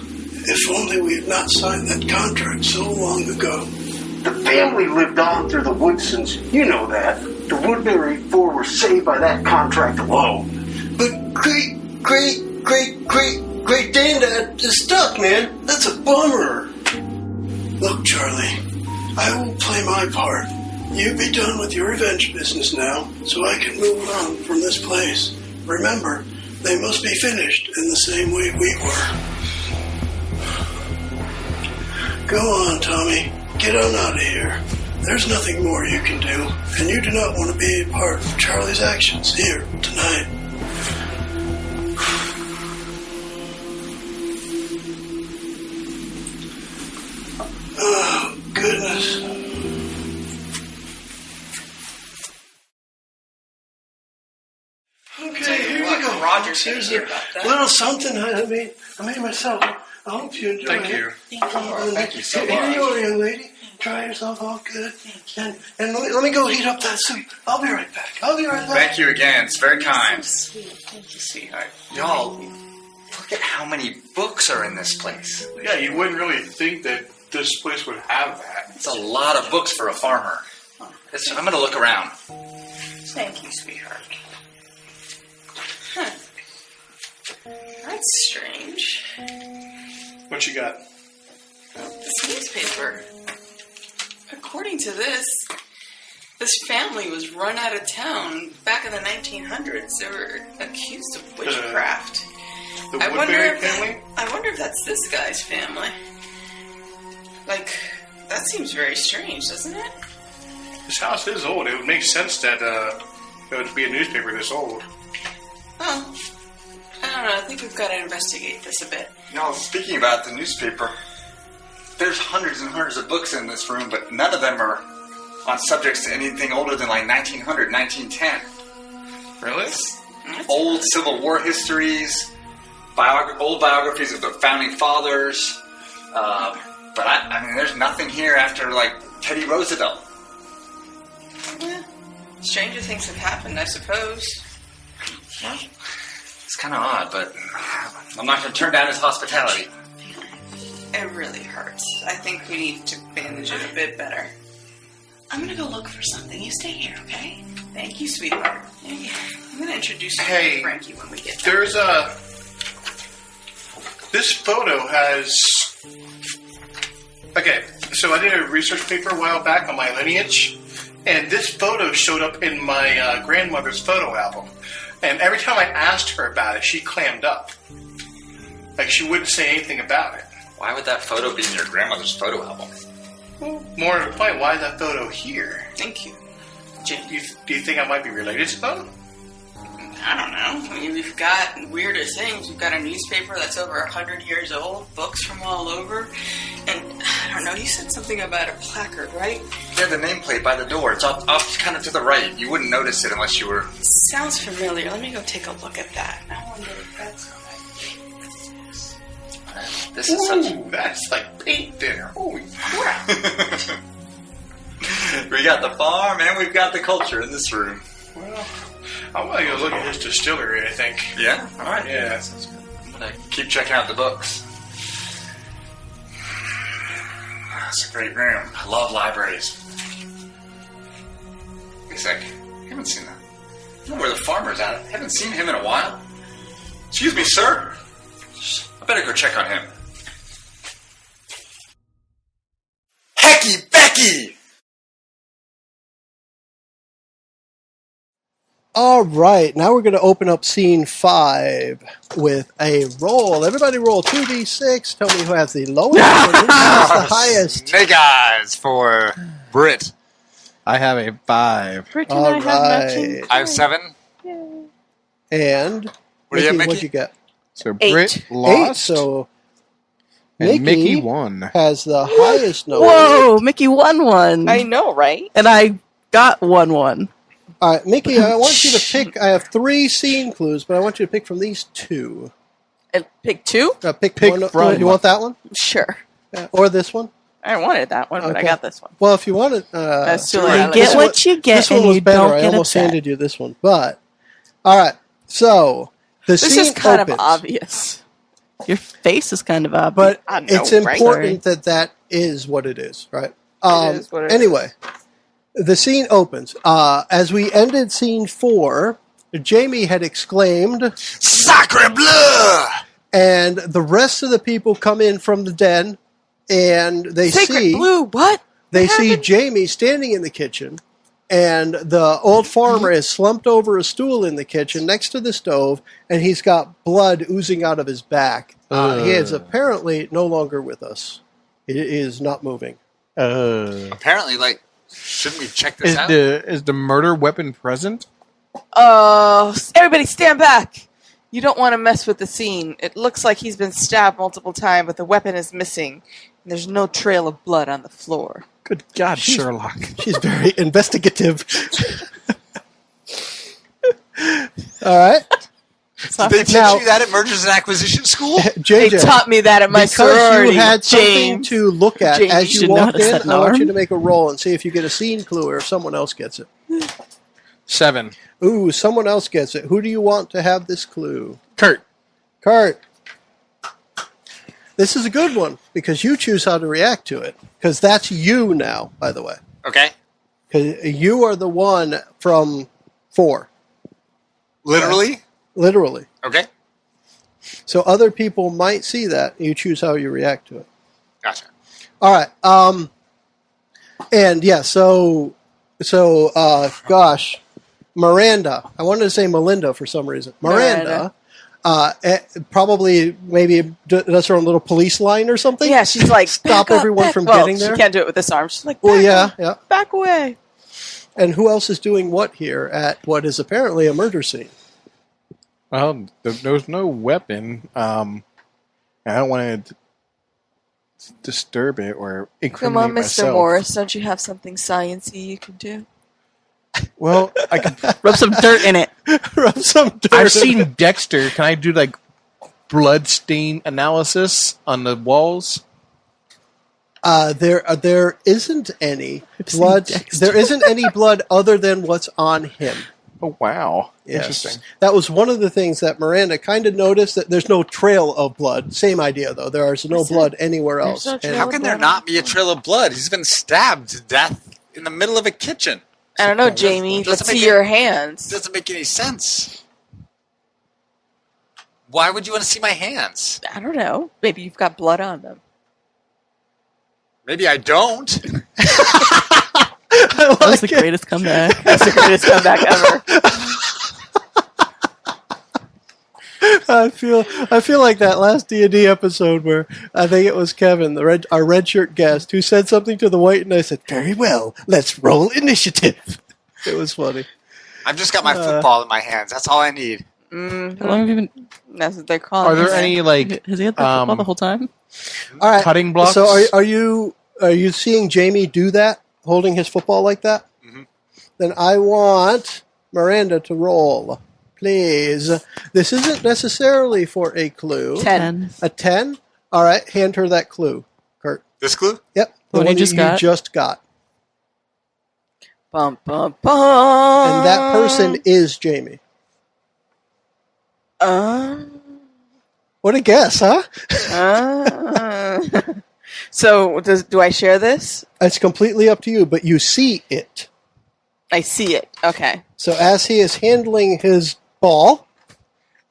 If only we had not signed that contract so long ago. The family lived on through the Woodsons. You know that. The Woodbury Four were saved by that contract alone. But great-great-great-great-granddad is stuck, man. That's a bummer. Look, Charlie, I will play my part. You be done with your revenge business now, so I can move on from this place. Remember, they must be finished in the same way we were. Go on, Tommy. Get on out of here. There's nothing more you can do, and you do not want to be a part of Charlie's actions here tonight. Oh, goodness. Okay, here you go. Roger's gonna Here's hear a about that. little something I made myself. I hope you enjoy it. Thank you. Thank you so Here much. you are, young lady. Try yourself all good. And let me go heat up that soup. I'll be right back. Thank you again. It's very kind. Sweet. Thank you, sweetheart. Y'all, look at how many books are in this place. Yeah, you wouldn't really think that this place would have that. It's a lot of books for a farmer. I'm going to look around. Thank you, sweetheart. Huh. That's strange. What you got? This newspaper. According to this family was run out of town back in the 1900s. They were accused of witchcraft. The I Woodbury family? wonder if that's this guy's family. Like, that seems very strange, doesn't it? This house is old. It would make sense that there would be a newspaper this old. Well, I don't know. I think we've got to investigate this a bit. Y'all, speaking about the newspaper, there's hundreds and hundreds of books in this room, but none of them are on subjects to anything older than like 1900, 1910. Really? Old Civil War histories, old biographies of the founding fathers. But I mean, there's nothing here after like Teddy Roosevelt. Yeah. Stranger things have happened, I suppose. It's kind of odd, but I'm not going to turn down his hospitality. It really hurts. I think we need to bandage it a bit better. I'm gonna go look for something. You stay here, okay? Thank you, sweetheart. I'm gonna introduce you to Frankie when we get there. There's this photo has... Okay, so I did a research paper a while back on my lineage, and this photo showed up in my grandmother's photo album. And every time I asked her about it, she clammed up. Like, she wouldn't say anything about it. Why would that photo be in your grandmother's photo album? Well, more to the point, why is that photo here? Thank you. Do you think I might be related to them? I don't know. I mean, we've got weirder things. We've got a newspaper that's over 100 years old, books from all over, and I don't know, you said something about a placard, right? Yeah, the nameplate by the door. It's up kind of to the right. You wouldn't notice it unless you were... Sounds familiar. Let me go take a look at that. I wonder if that's right. This is such... That's like paint thinner. Holy crap. We got the farm and we've got the culture in this room. Well, I want to go look at his distillery, I think. Yeah? All right. Yeah. I'm going to keep checking out the books. That's a great room. I love libraries. Wait a sec. I haven't seen that. I don't know where the farmer's at. I haven't seen him in a while. Excuse me, sir. I better go check on him. Hecky Becky! All right, now we're going to open up scene 5 with a roll. Everybody roll 2d6. Tell me who has the lowest and who has the highest. Snake eyes for Brit. I have a 5. Brit All and I have right. matching. I have 7. And What do you have, Mickey? What'd you get? So 8. Brit 8. lost, So and Mickey Mickey won. has the highest number. Whoa, Mickey won one. I know, right? And I got 1-1. All right, Mickey, I want you to pick. I have 3 scene clues, but I want you to pick from these 2. And pick 2? Pick one. from- You want that one? Sure. Or this one? I wanted that one, but I Okay. got this one. Well, if you want it, That's too You late. get what you get, this one and was you better. don't I get almost upset. handed you this one, but all right. So the This scene is kind opens, of obvious. Your face is kind of obvious. but I know, it's right? important that is what it is, right? is what it anyway, the scene opens. As we ended scene 4, Jamie had exclaimed, Sacre bleu! and the rest of the people come in from the den, and they Sacred see Blue, what? They What see happened? Jamie standing in the kitchen, and the old farmer is slumped over a stool in the kitchen next to the stove, and he's got blood oozing out of his back. He is apparently no longer with us. He is not moving. Apparently, shouldn't we check this out? Is the murder weapon present? Everybody stand back. You don't want to mess with the scene. It looks like he's been stabbed multiple times, but the weapon is missing. And there's no trail of blood on the floor. Good God, Sherlock. She's very investigative. All right. Did they teach Now- you that at Mergers and Acquisition School? JJ, They taught me that at my because sorority. you had something James. to look at James, as you you should not walked have in, set an I want you arm. to make a roll and see if you get a scene clue or if someone else gets it. 7. Ooh, someone else gets it. Who do you want to have this clue? Kurt. Kurt. This is a good one because you choose how to react to it. Because that's you now, by the way. Okay. Because you are the one from 4. Literally? Literally. Okay. So other people might see that. You choose how you react to it. Gotcha. All right. And yeah, gosh, Miranda. I wanted to say Melinda for some reason. Miranda. Probably maybe does her own little police line or something. Yeah, she's like, stop "Back up, everyone back-" from Well, getting there. She can't do it with this arm. She's like, Well, "Back yeah, up, yeah. back away." And who else is doing what here at what is apparently a murder scene? Well, there's no weapon. I don't want to disturb it or Come incriminate on, Mr. myself. Morris, don't you have something sciencey you can do? Well, I can. Rub some dirt in it. Rub some dirt. I've seen Dexter. Can I do blood stain analysis on the walls? There isn't any seen blood. Dexter. There isn't any blood other than what's on him. Oh wow! Yes. Interesting. That was one of the things that Miranda kind of noticed, that there's no trail of blood. Same idea, though. There is no blood anywhere else. no And- trail. How can there not be a trail of blood? He's been stabbed to death in the middle of a kitchen. I don't know, Jamie. Doesn't Let's see make your it- hands. Doesn't make any sense. Why would you want to see my hands? I don't know. Maybe you've got blood on them. Maybe I don't. That was the greatest comeback. That's the greatest comeback ever. I feel like that last D&D episode where I think it was Kevin, our red shirt guest, who said something to the white, and I said, "Very well, let's roll initiative." It was funny. I've just got my football in my hands. That's all I need. How long have you been? That's what they're calling Are there it. any Has he had that football the whole time? All right. cutting blocks? So are you seeing Jamie do that, holding his football like that? Mhm. Then I want Miranda to roll, please. This isn't necessarily for a clue. 10. A 10? All right, hand her that clue, Kurt. This clue? Yep. The one you that just got? just got. Bum, bum, bum. And that person is Jamie. What a guess, huh? So, do I share this? It's completely up to you, but you see it. I see it. Okay. So as he is handling his ball,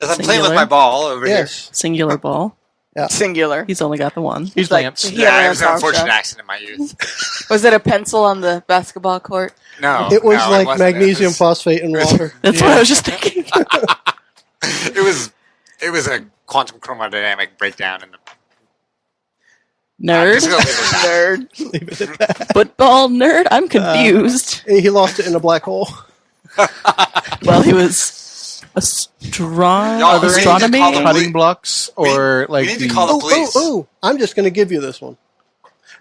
As I'm playing with my ball over yes, Singular ball. yeah, Singular. He's only got the one. He's Like, Lance. he here. had Yeah, it Lance was an unfortunate Armstrong. accident in my youth. Was it a pencil on the basketball court? No. it was no, like wasn't. magnesium phosphate in water. That's what I was just thinking. It was a quantum chromodynamic breakdown in the Nerd. just gonna leave it at that. Nerd. Leave it at that. Football nerd? I'm confused. He lost it in a black hole. Well, he was Y'all, we need to astronomy. call the Cutting blocks or we like need to the- call the police. I'm just going to give you this one.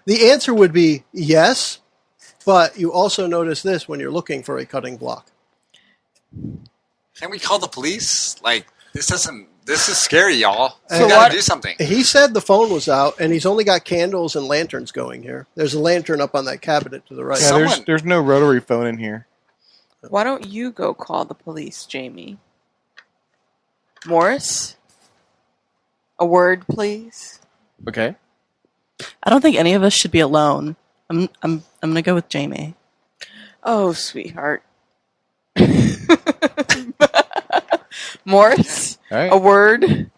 The answer would be yes, but you also notice this when you're looking for a cutting block. Can we call the police? Like, this is scary, y'all. So We gotta do something. He said the phone was out, and he's only got candles and lanterns going here. There's a lantern up on that cabinet to the right. Yeah, there's no rotary phone in here. Why don't you go call the police, Jamie? Morris? A word, please. Okay. I don't think any of us should be alone. I'm gonna go with Jamie. Oh, sweetheart. Morris? All right. A word?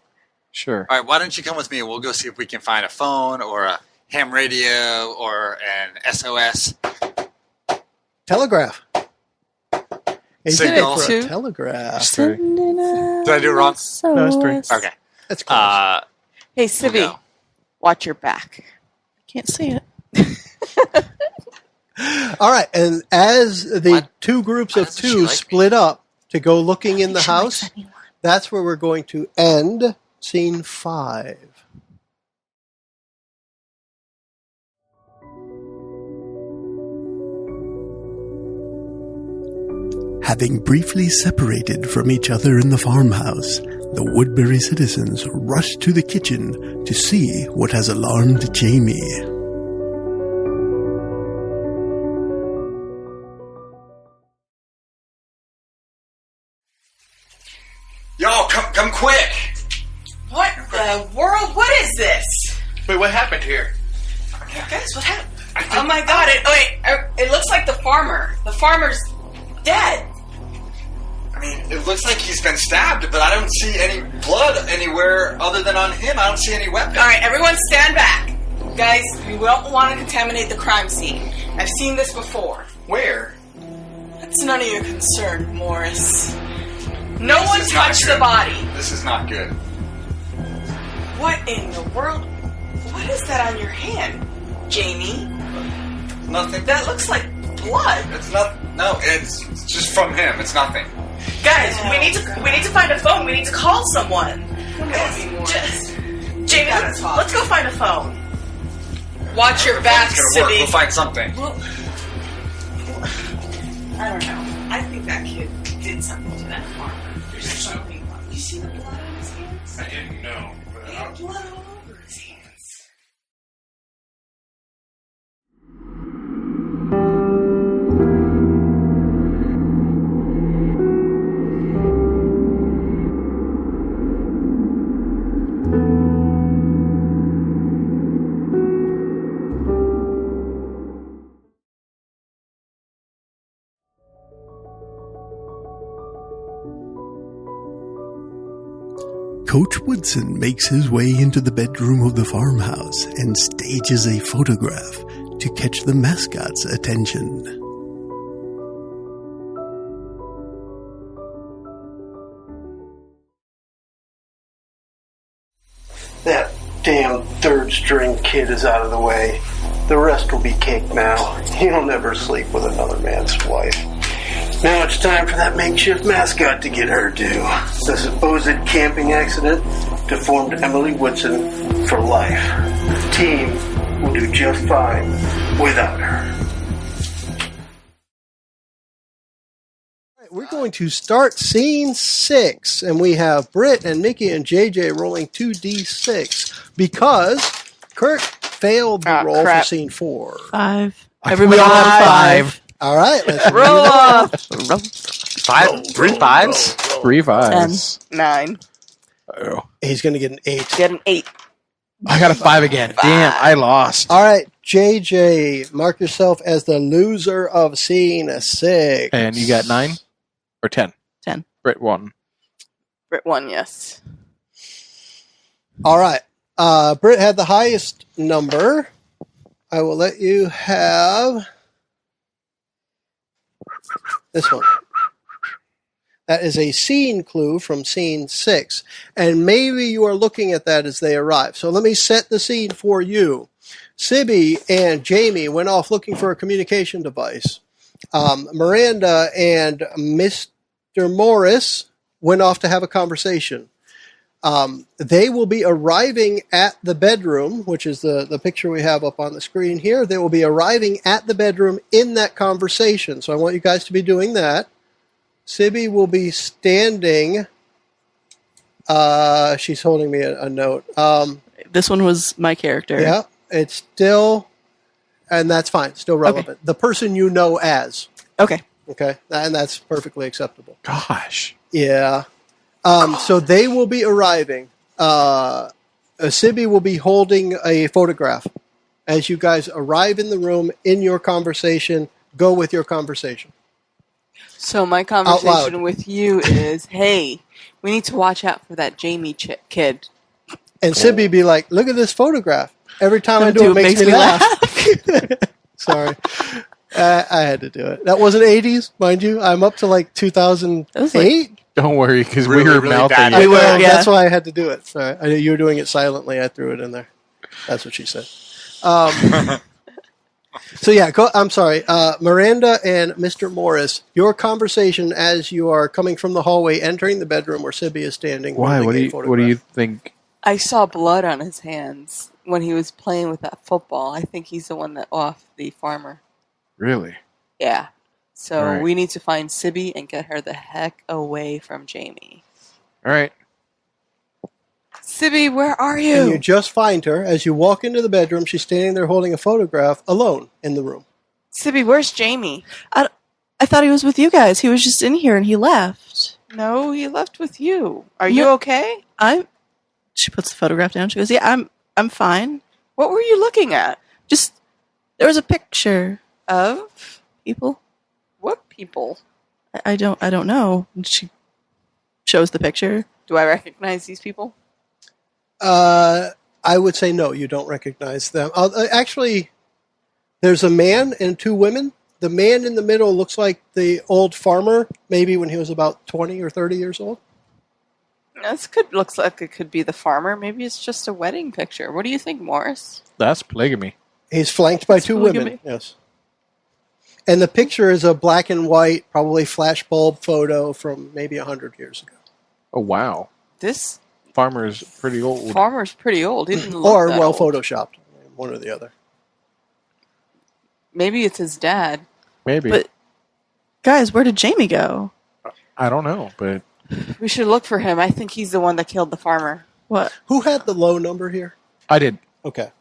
Sure. All right, why don't you come with me and we'll go see if we can find a phone or a ham radio or an SOS. Telegraph. He said Signal. for a Two. telegraph. Three. Did I do it wrong? No, it's three. Okay. That's close. Hey, Sibby, go. watch your back. Can't see it. All right, and as the What? two groups Why of doesn't she two like me? split up to go looking in the house, that's where we're going to end scene 5. Having briefly separated from each other in the farmhouse, the Woodbury citizens rush to the kitchen to see what has alarmed Jamie. Y'all, come quick! What the world? What is this? Wait, what happened here? Guys, what happened? Oh my god, it looks like the farmer. The farmer's dead. I mean, it looks like he's been stabbed, but I don't see any blood anywhere other than on him. I don't see any weapon. Alright, everyone stand back. Guys, we don't want to contaminate the crime scene. I've seen this before. Where? It's none of your concern, Morris. No This one is not touched good. the body. This is not good. What in the world? What is that on your hand, Jamie? Nothing. That looks like blood. It's not. No, it's just from him. It's nothing. Guys, we need to find a phone. We need to call someone. Jamie, let's go find a phone. Watch your back, It's gonna work. Sibby. We'll find something. Well, I don't know. I think that kid did something to that farmer. There's something wrong. You see the blood on his hands? I didn't know. He had blood all over his hands. Coach Woodson makes his way into the bedroom of the farmhouse and stages a photograph to catch the mascot's attention. That damn third string kid is out of the way. The rest will be cake now. He'll never sleep with another man's wife. Now it's time for that makeshift mascot to get her due. The supposed camping accident deformed Emily Woodson for life. The team will do just fine without her. We're going to start scene 6, and we have Britt and Nikki and JJ rolling 2d6 because Kurt failed the roll crap. for scene 4. 5. We Everybody all got have a 5. All right, let's Roll off. 3 5s. 3 5s. 9. Oh. He's going to get an 8. Get an 8. I got a 5 again. Damn, I lost. All right, JJ, mark yourself as the loser of scene 6. And you got 9 or 10? 10. Britt 1. Brit 1, yes. All right. Britt had the highest number. I will let you have this one. That is a scene clue from scene 6. And maybe you are looking at that as they arrive. So let me set the scene for you. Sibby and Jamie went off looking for a communication device. Miranda and Mr. Morris went off to have a conversation. They will be arriving at the bedroom, which is the picture we have up on the screen here. They will be arriving at the bedroom in that conversation. So I want you guys to be doing that. Sibby will be standing. She's holding me a note. This one was my character. Yeah, it's still, and that's fine, still relevant. Okay. The person you know as. Okay. Okay, and that's perfectly acceptable. Gosh. Yeah. So they will be arriving. Sibby will be holding a photograph. As you guys arrive in the room, in your conversation, go with your conversation. So my conversation with you is, hey, we need to watch out for that Jamie kid. And Sibby be like, look at this photograph. Every time I do it, makes me laugh. Sorry. I had to do it. That wasn't 80s, mind you. I'm up to like 2008. Don't worry, because Really, we were really mouthing bad. it. We were, Yeah. That's why I had to do it. Sorry. I knew you were doing it silently. I threw it in there. That's what she said. So yeah, I'm sorry. Miranda and Mr. Morris, your conversation as you are coming from the hallway, entering the bedroom where Sibby is standing. Why? holding a What do you photograph. think? I saw blood on his hands when he was playing with that football. I think he's the one that offed the farmer. Really? Yeah. So Right. we need to find Sibby and get her the heck away from Jamie. All right. Sibby, where are And you you? just find her as you walk into the bedroom. She's standing there holding a photograph, alone in the room. Sibby, where's Jamie? I thought he was with you guys. He was just in here and he left. No, he left with you. Are you No. okay? She puts the photograph down. She goes, "Yeah, I'm fine. What were you looking at? Just there was a picture Of people. what people? I don't know." And she shows the picture. Do I recognize these people? I would say no, you don't recognize them. Actually, there's a man and 2 women. The man in the middle looks like the old farmer, maybe when he was about 20 or 30 years old. Looks like it could be the farmer. Maybe it's just a wedding picture. What do you think, Morris? That's polygamy. He's flanked by That's 2 polygamy. women. Yes. And the picture is a black and white, probably flashbulb photo from maybe 100 years ago. Oh, wow. This Farmer's pretty old. farmer's pretty old. He didn't look Or that well old. photoshopped, one or the other. Maybe it's his dad. Maybe. But guys, where did Jamie go? I don't know, but We should look for him. I think he's the one that killed the farmer. What? Who had the low number here? I did. Okay.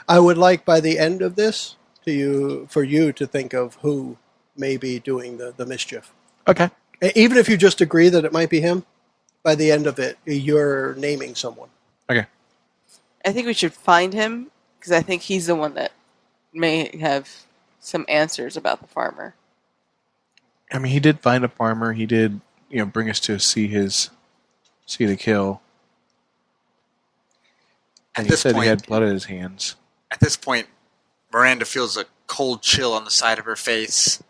I would like by the end of this for you to think of who may be doing the mischief. Okay. Even if you just agree that it might be him, by the end of it, you're naming someone. Okay. I think we should find him because I think he's the one that may have some answers about the farmer. I mean, he did find a farmer. He did, bring us to see the kill. And he this said he point- had blood on his hands. At this point, Miranda feels a cold chill on the side of her face,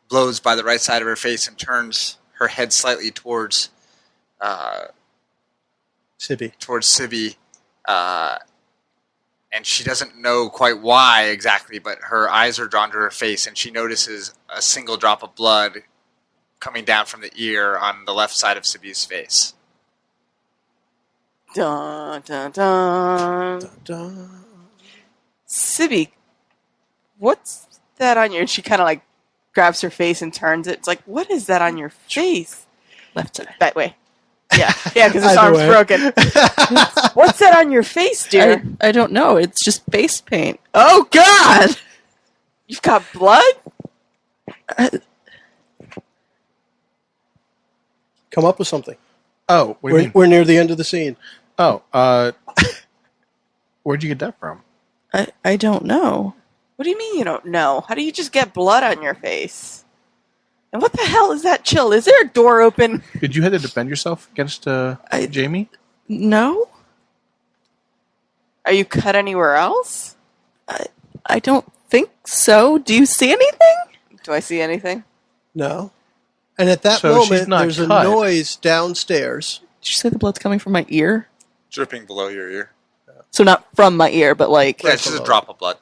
blows by the right side of her face, and turns her head slightly towards Sibby. Sibby. And she doesn't know quite why exactly, but her eyes are drawn to her face, and she notices a single drop of blood coming down from the ear on the left side of Sibby's face. Dun, dun, dun. Dun. Sibby, what's that on your... She kind of like grabs her face and turns it. It's like, what is that on your face? Left side. That way. Yeah, because his Either arm's way. broken. What's that on your face, dear? I don't know. It's just face paint. Oh God! You've got blood? Come up with something. Oh, what do you mean? We're near the end of the scene. Oh, where'd you get that from? I don't know. What do you mean you don't know? How do you just get blood on your face? And what the hell is that chill? Is there a door open? Did you have to defend yourself against Jamie? No, Are you cut anywhere else? I don't think so. Do you see anything? Do I see anything? No. And at that So she's moment, not there's a cut. noise downstairs. Did you say the blood's coming from my ear? Dripping below your ear. So not from my ear, but like... Yeah, it's just a drop of blood.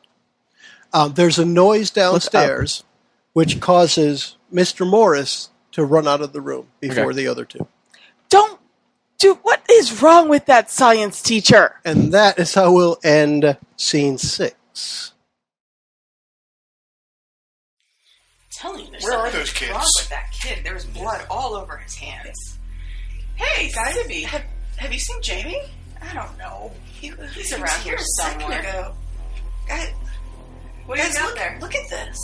There's a noise downstairs, which causes Mr. Morris to run out of the room before the other two. Don't do. What is wrong with that science teacher? And that is how we'll end scene 6. telling you, there's Where are something those kids? wrong with that kid. There was blood all over his hands. Hey, guys, have you seen Jamie? I don't know. He's around here somewhere. Guys, what do you got there? Look at this.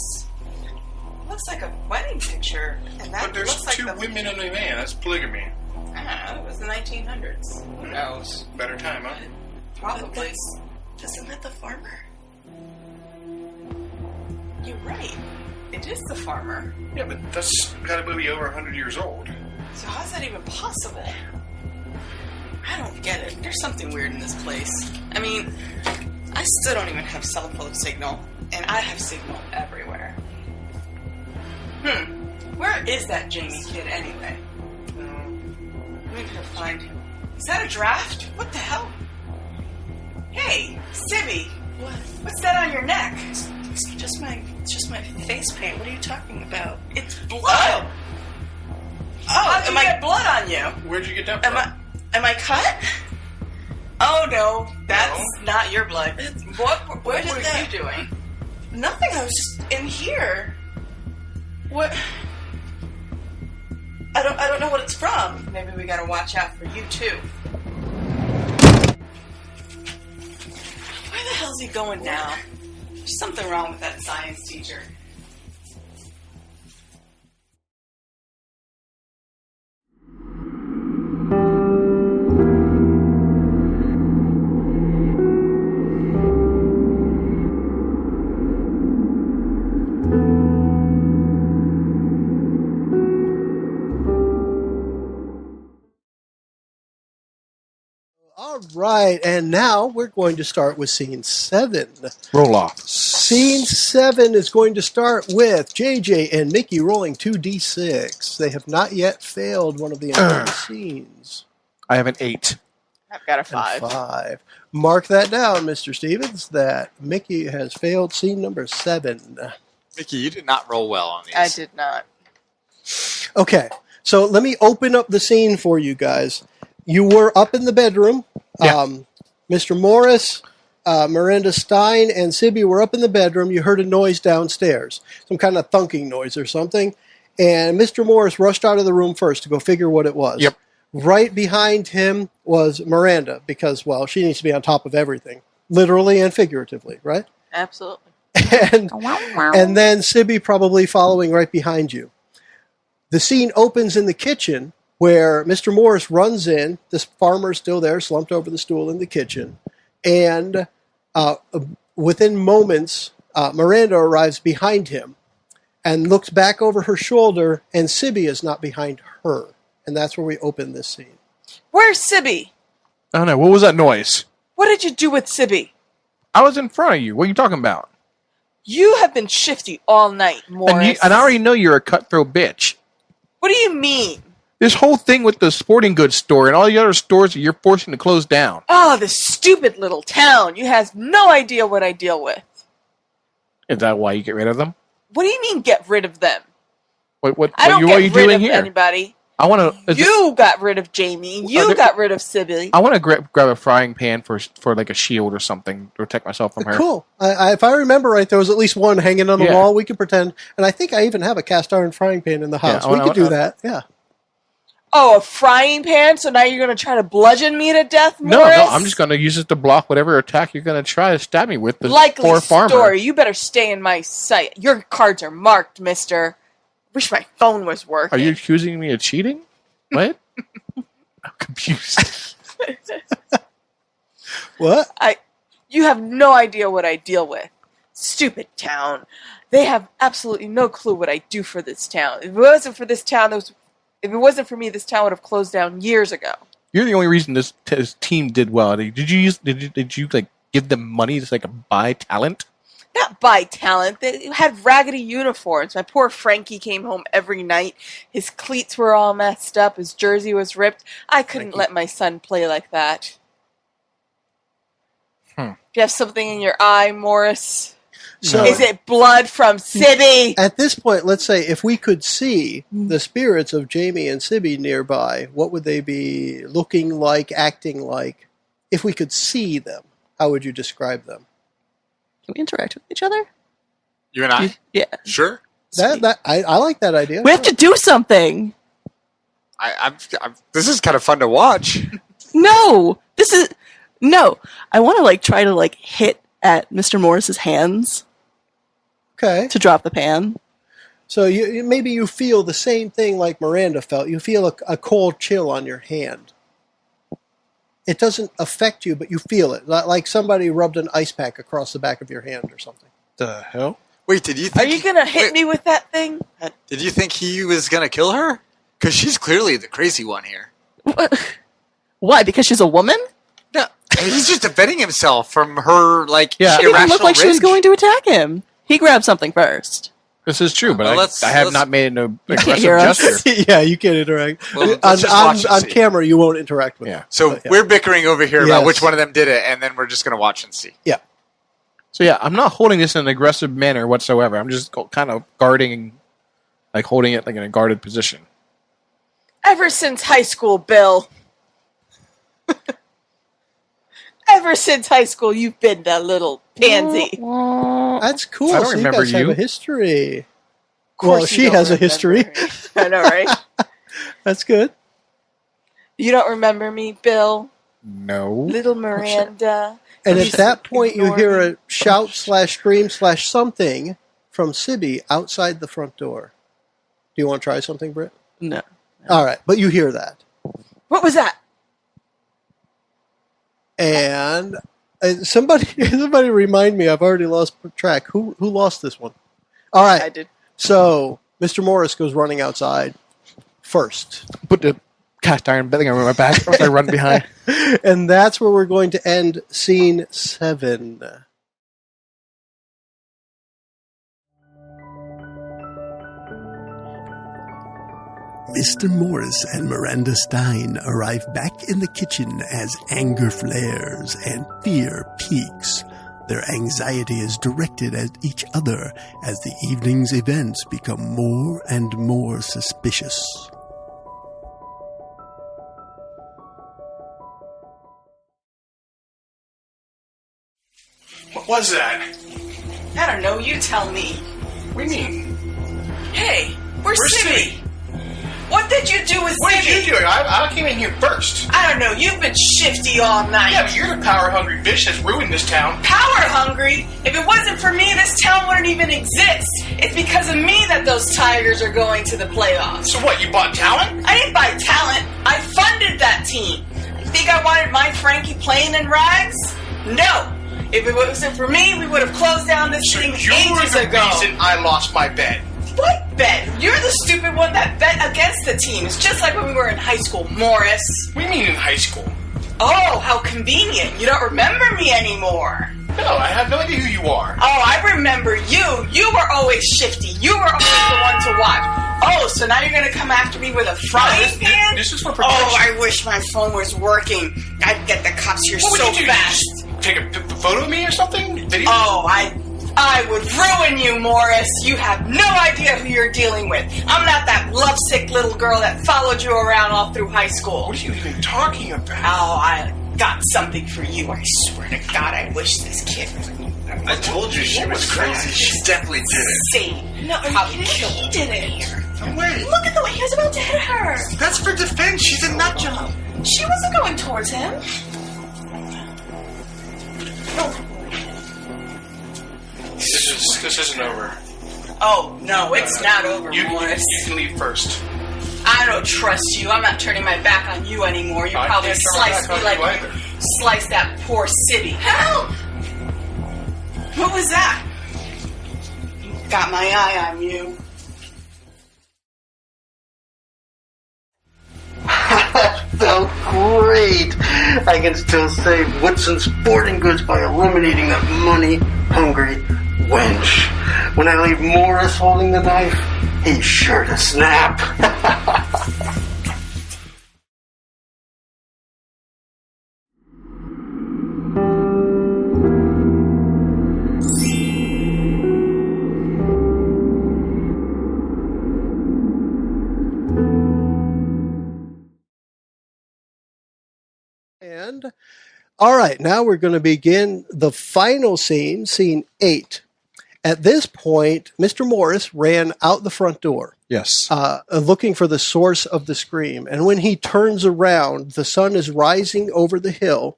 Looks like a wedding picture, and that But there's looks like two women in a man. That's polygamy. I don't know. It was the 1900s. Who knows? Better time, huh? Probably. Isn't that the farmer? You're right. It is the farmer. Yeah, but that's got to be over 100 years old. So how's that even possible? I don't get it. There's something weird in this place. I mean, I still don't even have cell phone signal, and I have signal everywhere. Where is that Jamie kid anyway? Maybe to find him. Is that a draft? What the hell? Hey, Sibby! What's that on your neck? It's just my face paint. What are you talking about? It's blood! Oh, am I get blood on you? Where'd you get that from? Am I cut? Oh no, that's not your blood. What were you doing? Nothing. I was just in here. What? I don't know what it's from. Maybe we gotta watch out for you too. Where the hell's he going now? There's something wrong with that science teacher. All right, and now we're going to start with scene 7. Roll off. Scene 7 is going to start with JJ and Mickey rolling 2d6. They have not yet failed one of the entire scenes. I have an 8. I've got a And 5. 5. Mark that down, Mr. Stevens, that Mickey has failed scene number 7. Mickey, you did not roll well on these. I did not. Okay, so let me open up the scene for you guys. You were up in the bedroom. Yeah. Mr. Morris, Miranda Stein, and Sibby were up in the bedroom. You heard a noise downstairs, some kind of thunking noise or something. And Mr. Morris rushed out of the room first to go figure what it was. Yep. Right behind him was Miranda because, well, she needs to be on top of everything, literally and figuratively, right? Absolutely. And then Sibby probably following right behind you. The scene opens in the kitchen where Mr. Morris runs in. This farmer's still there, slumped over the stool in the kitchen. And within moments, Miranda arrives behind him and looks back over her shoulder, and Sibby is not behind her. And that's where we open this scene. Where's Sibby? I don't know. What was that noise? What did you do with Sibby? I was in front of you. What are you talking about? You have been shifty all night, Morris. And I already know you're a cutthroat bitch. What do you mean? This whole thing with the sporting goods store and all the other stores that you're forcing to close down. Oh, this stupid little town. You have no idea what I deal with. Is that why you get rid of them? What do you mean get rid of them? What I don't are get you rid doing of here? anybody. I want to. You got rid of Jamie. You got rid of Sibby. I want to grab a frying pan for like a shield or something to protect myself from her. Cool. If I remember right, there was at least one hanging on the Yeah. wall. We could pretend. And I think I even have a cast iron frying pan in the house. We could do that. Yeah. Oh, a frying pan? So now you're going to try to bludgeon me to death, No, Morris? I'm just going to use it to block whatever attack you're going to try to stab me with. This Likely poor farmer. story. You better stay in my sight. Your cards are marked, mister. wish my phone was working. Are you accusing me of cheating? What? I'm confused. What? You have no idea what I deal with. Stupid town. They have absolutely no clue what I do for this town. If it wasn't for this town, if it wasn't for me, this town would have closed down years ago. You're the only reason this team did well. Did you like give them money to like buy talent? Not by talent. They had raggedy uniforms. My poor Frankie came home every night. His cleats were all messed up. His jersey was ripped. I couldn't let my son play like that. Do you have something in your eye, Morris? So, is it blood from Sibby? At this point, let's say if we could see the spirits of Jamie and Sibby nearby, what would they be looking like, acting like? If we could see them, how would you describe them? Can we interact with each other? You and I? Yeah. Sure. I like that idea. We have to do something. This is kind of fun to watch. No. I want to try to hit at Mr. Morris's hands. Okay. To drop the pan. So maybe you feel the same thing like Miranda felt. You feel a cold chill on your hand. It doesn't affect you, but you feel it. Like somebody rubbed an ice pack across the back of your hand or something. The hell? Wait, did you think... Are you going to hit me with that thing? Did you think he was going to kill her? Because she's clearly the crazy one here. Why? Because she's a woman? No, he's just defending himself from her, She didn't look like she was going to attack him. He grabbed something first. This is true, but I have not made no aggressive hear us. gesture. Yeah, you can't interact. Well, let's just watch and on see. camera, you won't interact with them. So But, yeah. we're bickering over here Yes. about which one of them did it, and then we're just going to watch and see. Yeah. So yeah, I'm not holding this in an aggressive manner whatsoever. I'm just kind of guarding, holding it in a guarded position. Ever since high school, Bill. Ever since high school, you've been that little pansy. That's cool. I don't so remember you guys have you. a history. Of course Well, you she don't has a remember history. me. I know, right? That's good. You don't remember me, Bill? No. Little Miranda. And You at that point, you ignore hear me. a shout / scream / something from Sibby outside the front door. Do you want to try something, Britt? No. All right, but you hear that. What was that? And somebody remind me, I've already lost track. Who lost this one? All right. I did. So Mr. Morris goes running outside first. Put the cast iron bedding on my back as I run behind. And that's where we're going to end scene 7. Mr. Morris and Miranda Stein arrive back in the kitchen as anger flares and fear peaks. Their anxiety is directed at each other as the evening's events become more and more suspicious. What was that? I don't know. You tell me. What do you mean? Hey, where's Where's Sibby? Sibby? What did you do with What Sibby? did you do? I came in here first. I don't know. You've been shifty all night. Yeah, but you're the power-hungry bitch that's ruined this town. Power hungry? If it wasn't for me, this town wouldn't even exist. It's because of me that those Tigers are going to the playoffs. So what, you bought talent? I didn't buy talent. I funded that team. You think I wanted my Frankie playing in rags? No. If it wasn't for me, we would have closed down this So thing you ages were the ago. reason I lost my bet. What bet? You're the stupid one that bet against the team. It's just like when we were in high school, Morris. What do you mean in high school? Oh, how convenient. You don't remember me anymore. No, I have no idea who you are. Oh, I remember you. You were always shifty. You were always the one to watch. Oh, so now you're going to come after me with a frying pan? This is for protection. Oh, I wish my phone was working. I'd get the cops here What so would you do? fast. Just take a photo of me or something? Video? Oh, I would ruin you, Morris. You have no idea who you're dealing with. I'm not that lovesick little girl that followed you around all through high school. What are you even talking about? Oh, I got something for you. I swear to God, I wish this kid was I told you she was crazy. She definitely did it. insane. No, Probably he killed didn't. her. He did it. No way. Look at the way he was about to hit her. That's for defense. She's a nut job. She wasn't going towards him. This isn't over. Oh, no, it's not over, Morris. You can leave first. I don't trust you. I'm not turning my back on you anymore. You probably can't turn my sliced back me on like you either. you sliced that poor Sibby. Help! What was that? Got my eye on you. That felt great. I can still save Woodson Sporting Goods by eliminating that money-hungry wench. When I leave Morris holding the knife, he's sure to snap. And all right, now we're going to begin the final scene, scene 8. At this point, Mr. Morris ran out the front door, Yes. looking for the source of the scream. And when he turns around, the sun is rising over the hill,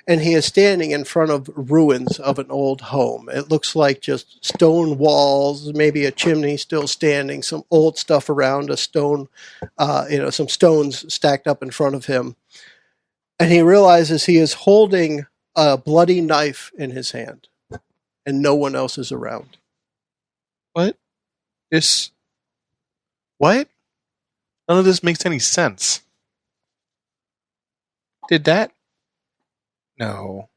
and he is standing in front of ruins of an old home. It looks like just stone walls, maybe a chimney still standing, some old stuff around, a stone, some stones stacked up in front of him. And he realizes he is holding a bloody knife in his hand, and no one else is around. What? What? None of this makes any sense. Did that? No.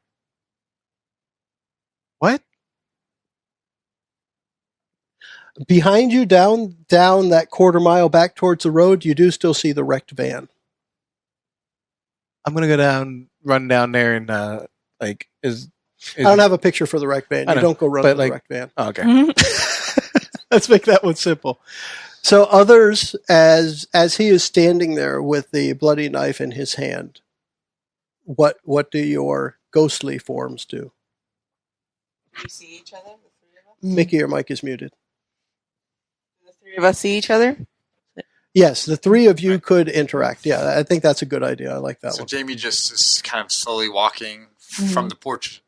What? Behind you, down that quarter mile back towards the road, you do still see the wrecked van. I'm gonna run down there, and I don't have a picture for the wrecked van. You don't go run to the wrecked van. Oh, okay. Let's make that one simple. So others, as he is standing there with the bloody knife in his hand, what do your ghostly forms do? Do you see each other, the three of us? Mickey, your mic is muted. Do the three of us see each other? Yes, the three of you could interact. Yeah, I think that's a good idea. I like that So one. Jamie just is kind of slowly walking from the porch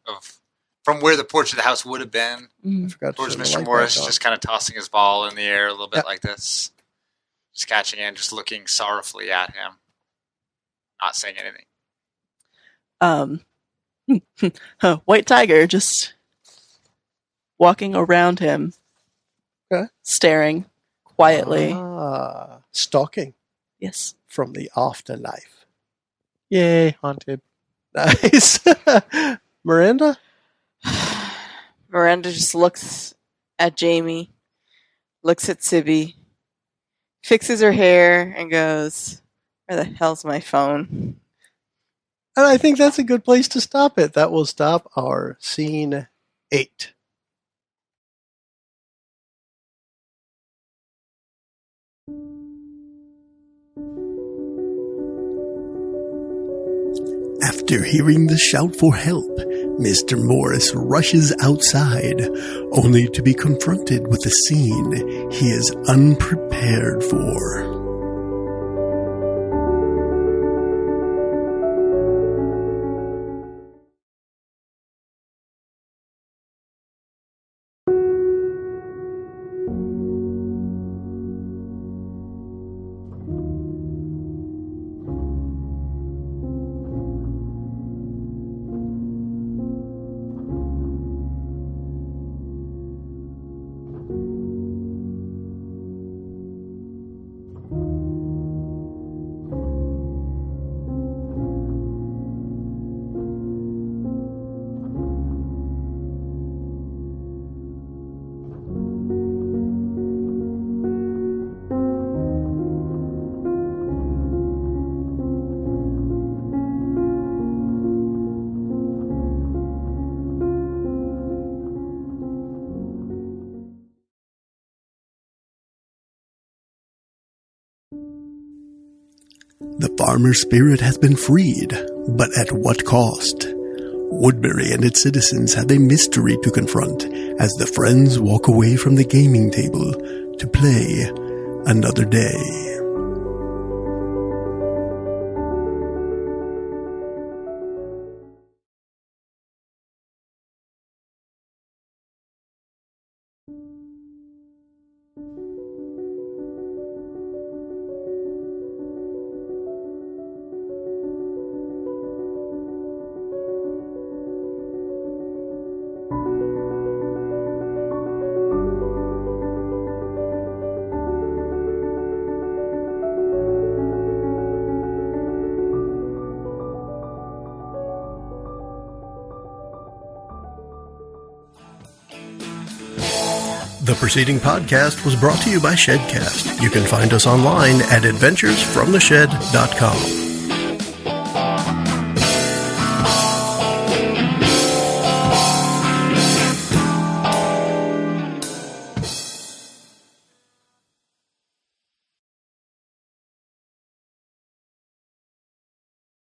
from where the porch of the house would have been I forgot to towards turn the Mr. light Morris, back on. just kind of tossing his ball in the air a little bit like this, just catching in, just looking sorrowfully at him, not saying anything. White Tiger just walking around him, staring quietly. Stalking. Yes. From the afterlife. Yay, haunted. Nice. Miranda? Miranda just looks at Jamie, looks at Sibby, fixes her hair, and goes, "Where the hell's my phone?" And I think that's a good place to stop it. That will stop our scene 8. After hearing the shout for help, Mr. Morris rushes outside, only to be confronted with a scene he is unprepared for. The farmer spirit has been freed, but at what cost? Woodbury and its citizens have a mystery to confront as the friends walk away from the gaming table to play another day. The preceding podcast was brought to you by Shedcast. You can find us online at adventuresfromtheshed.com.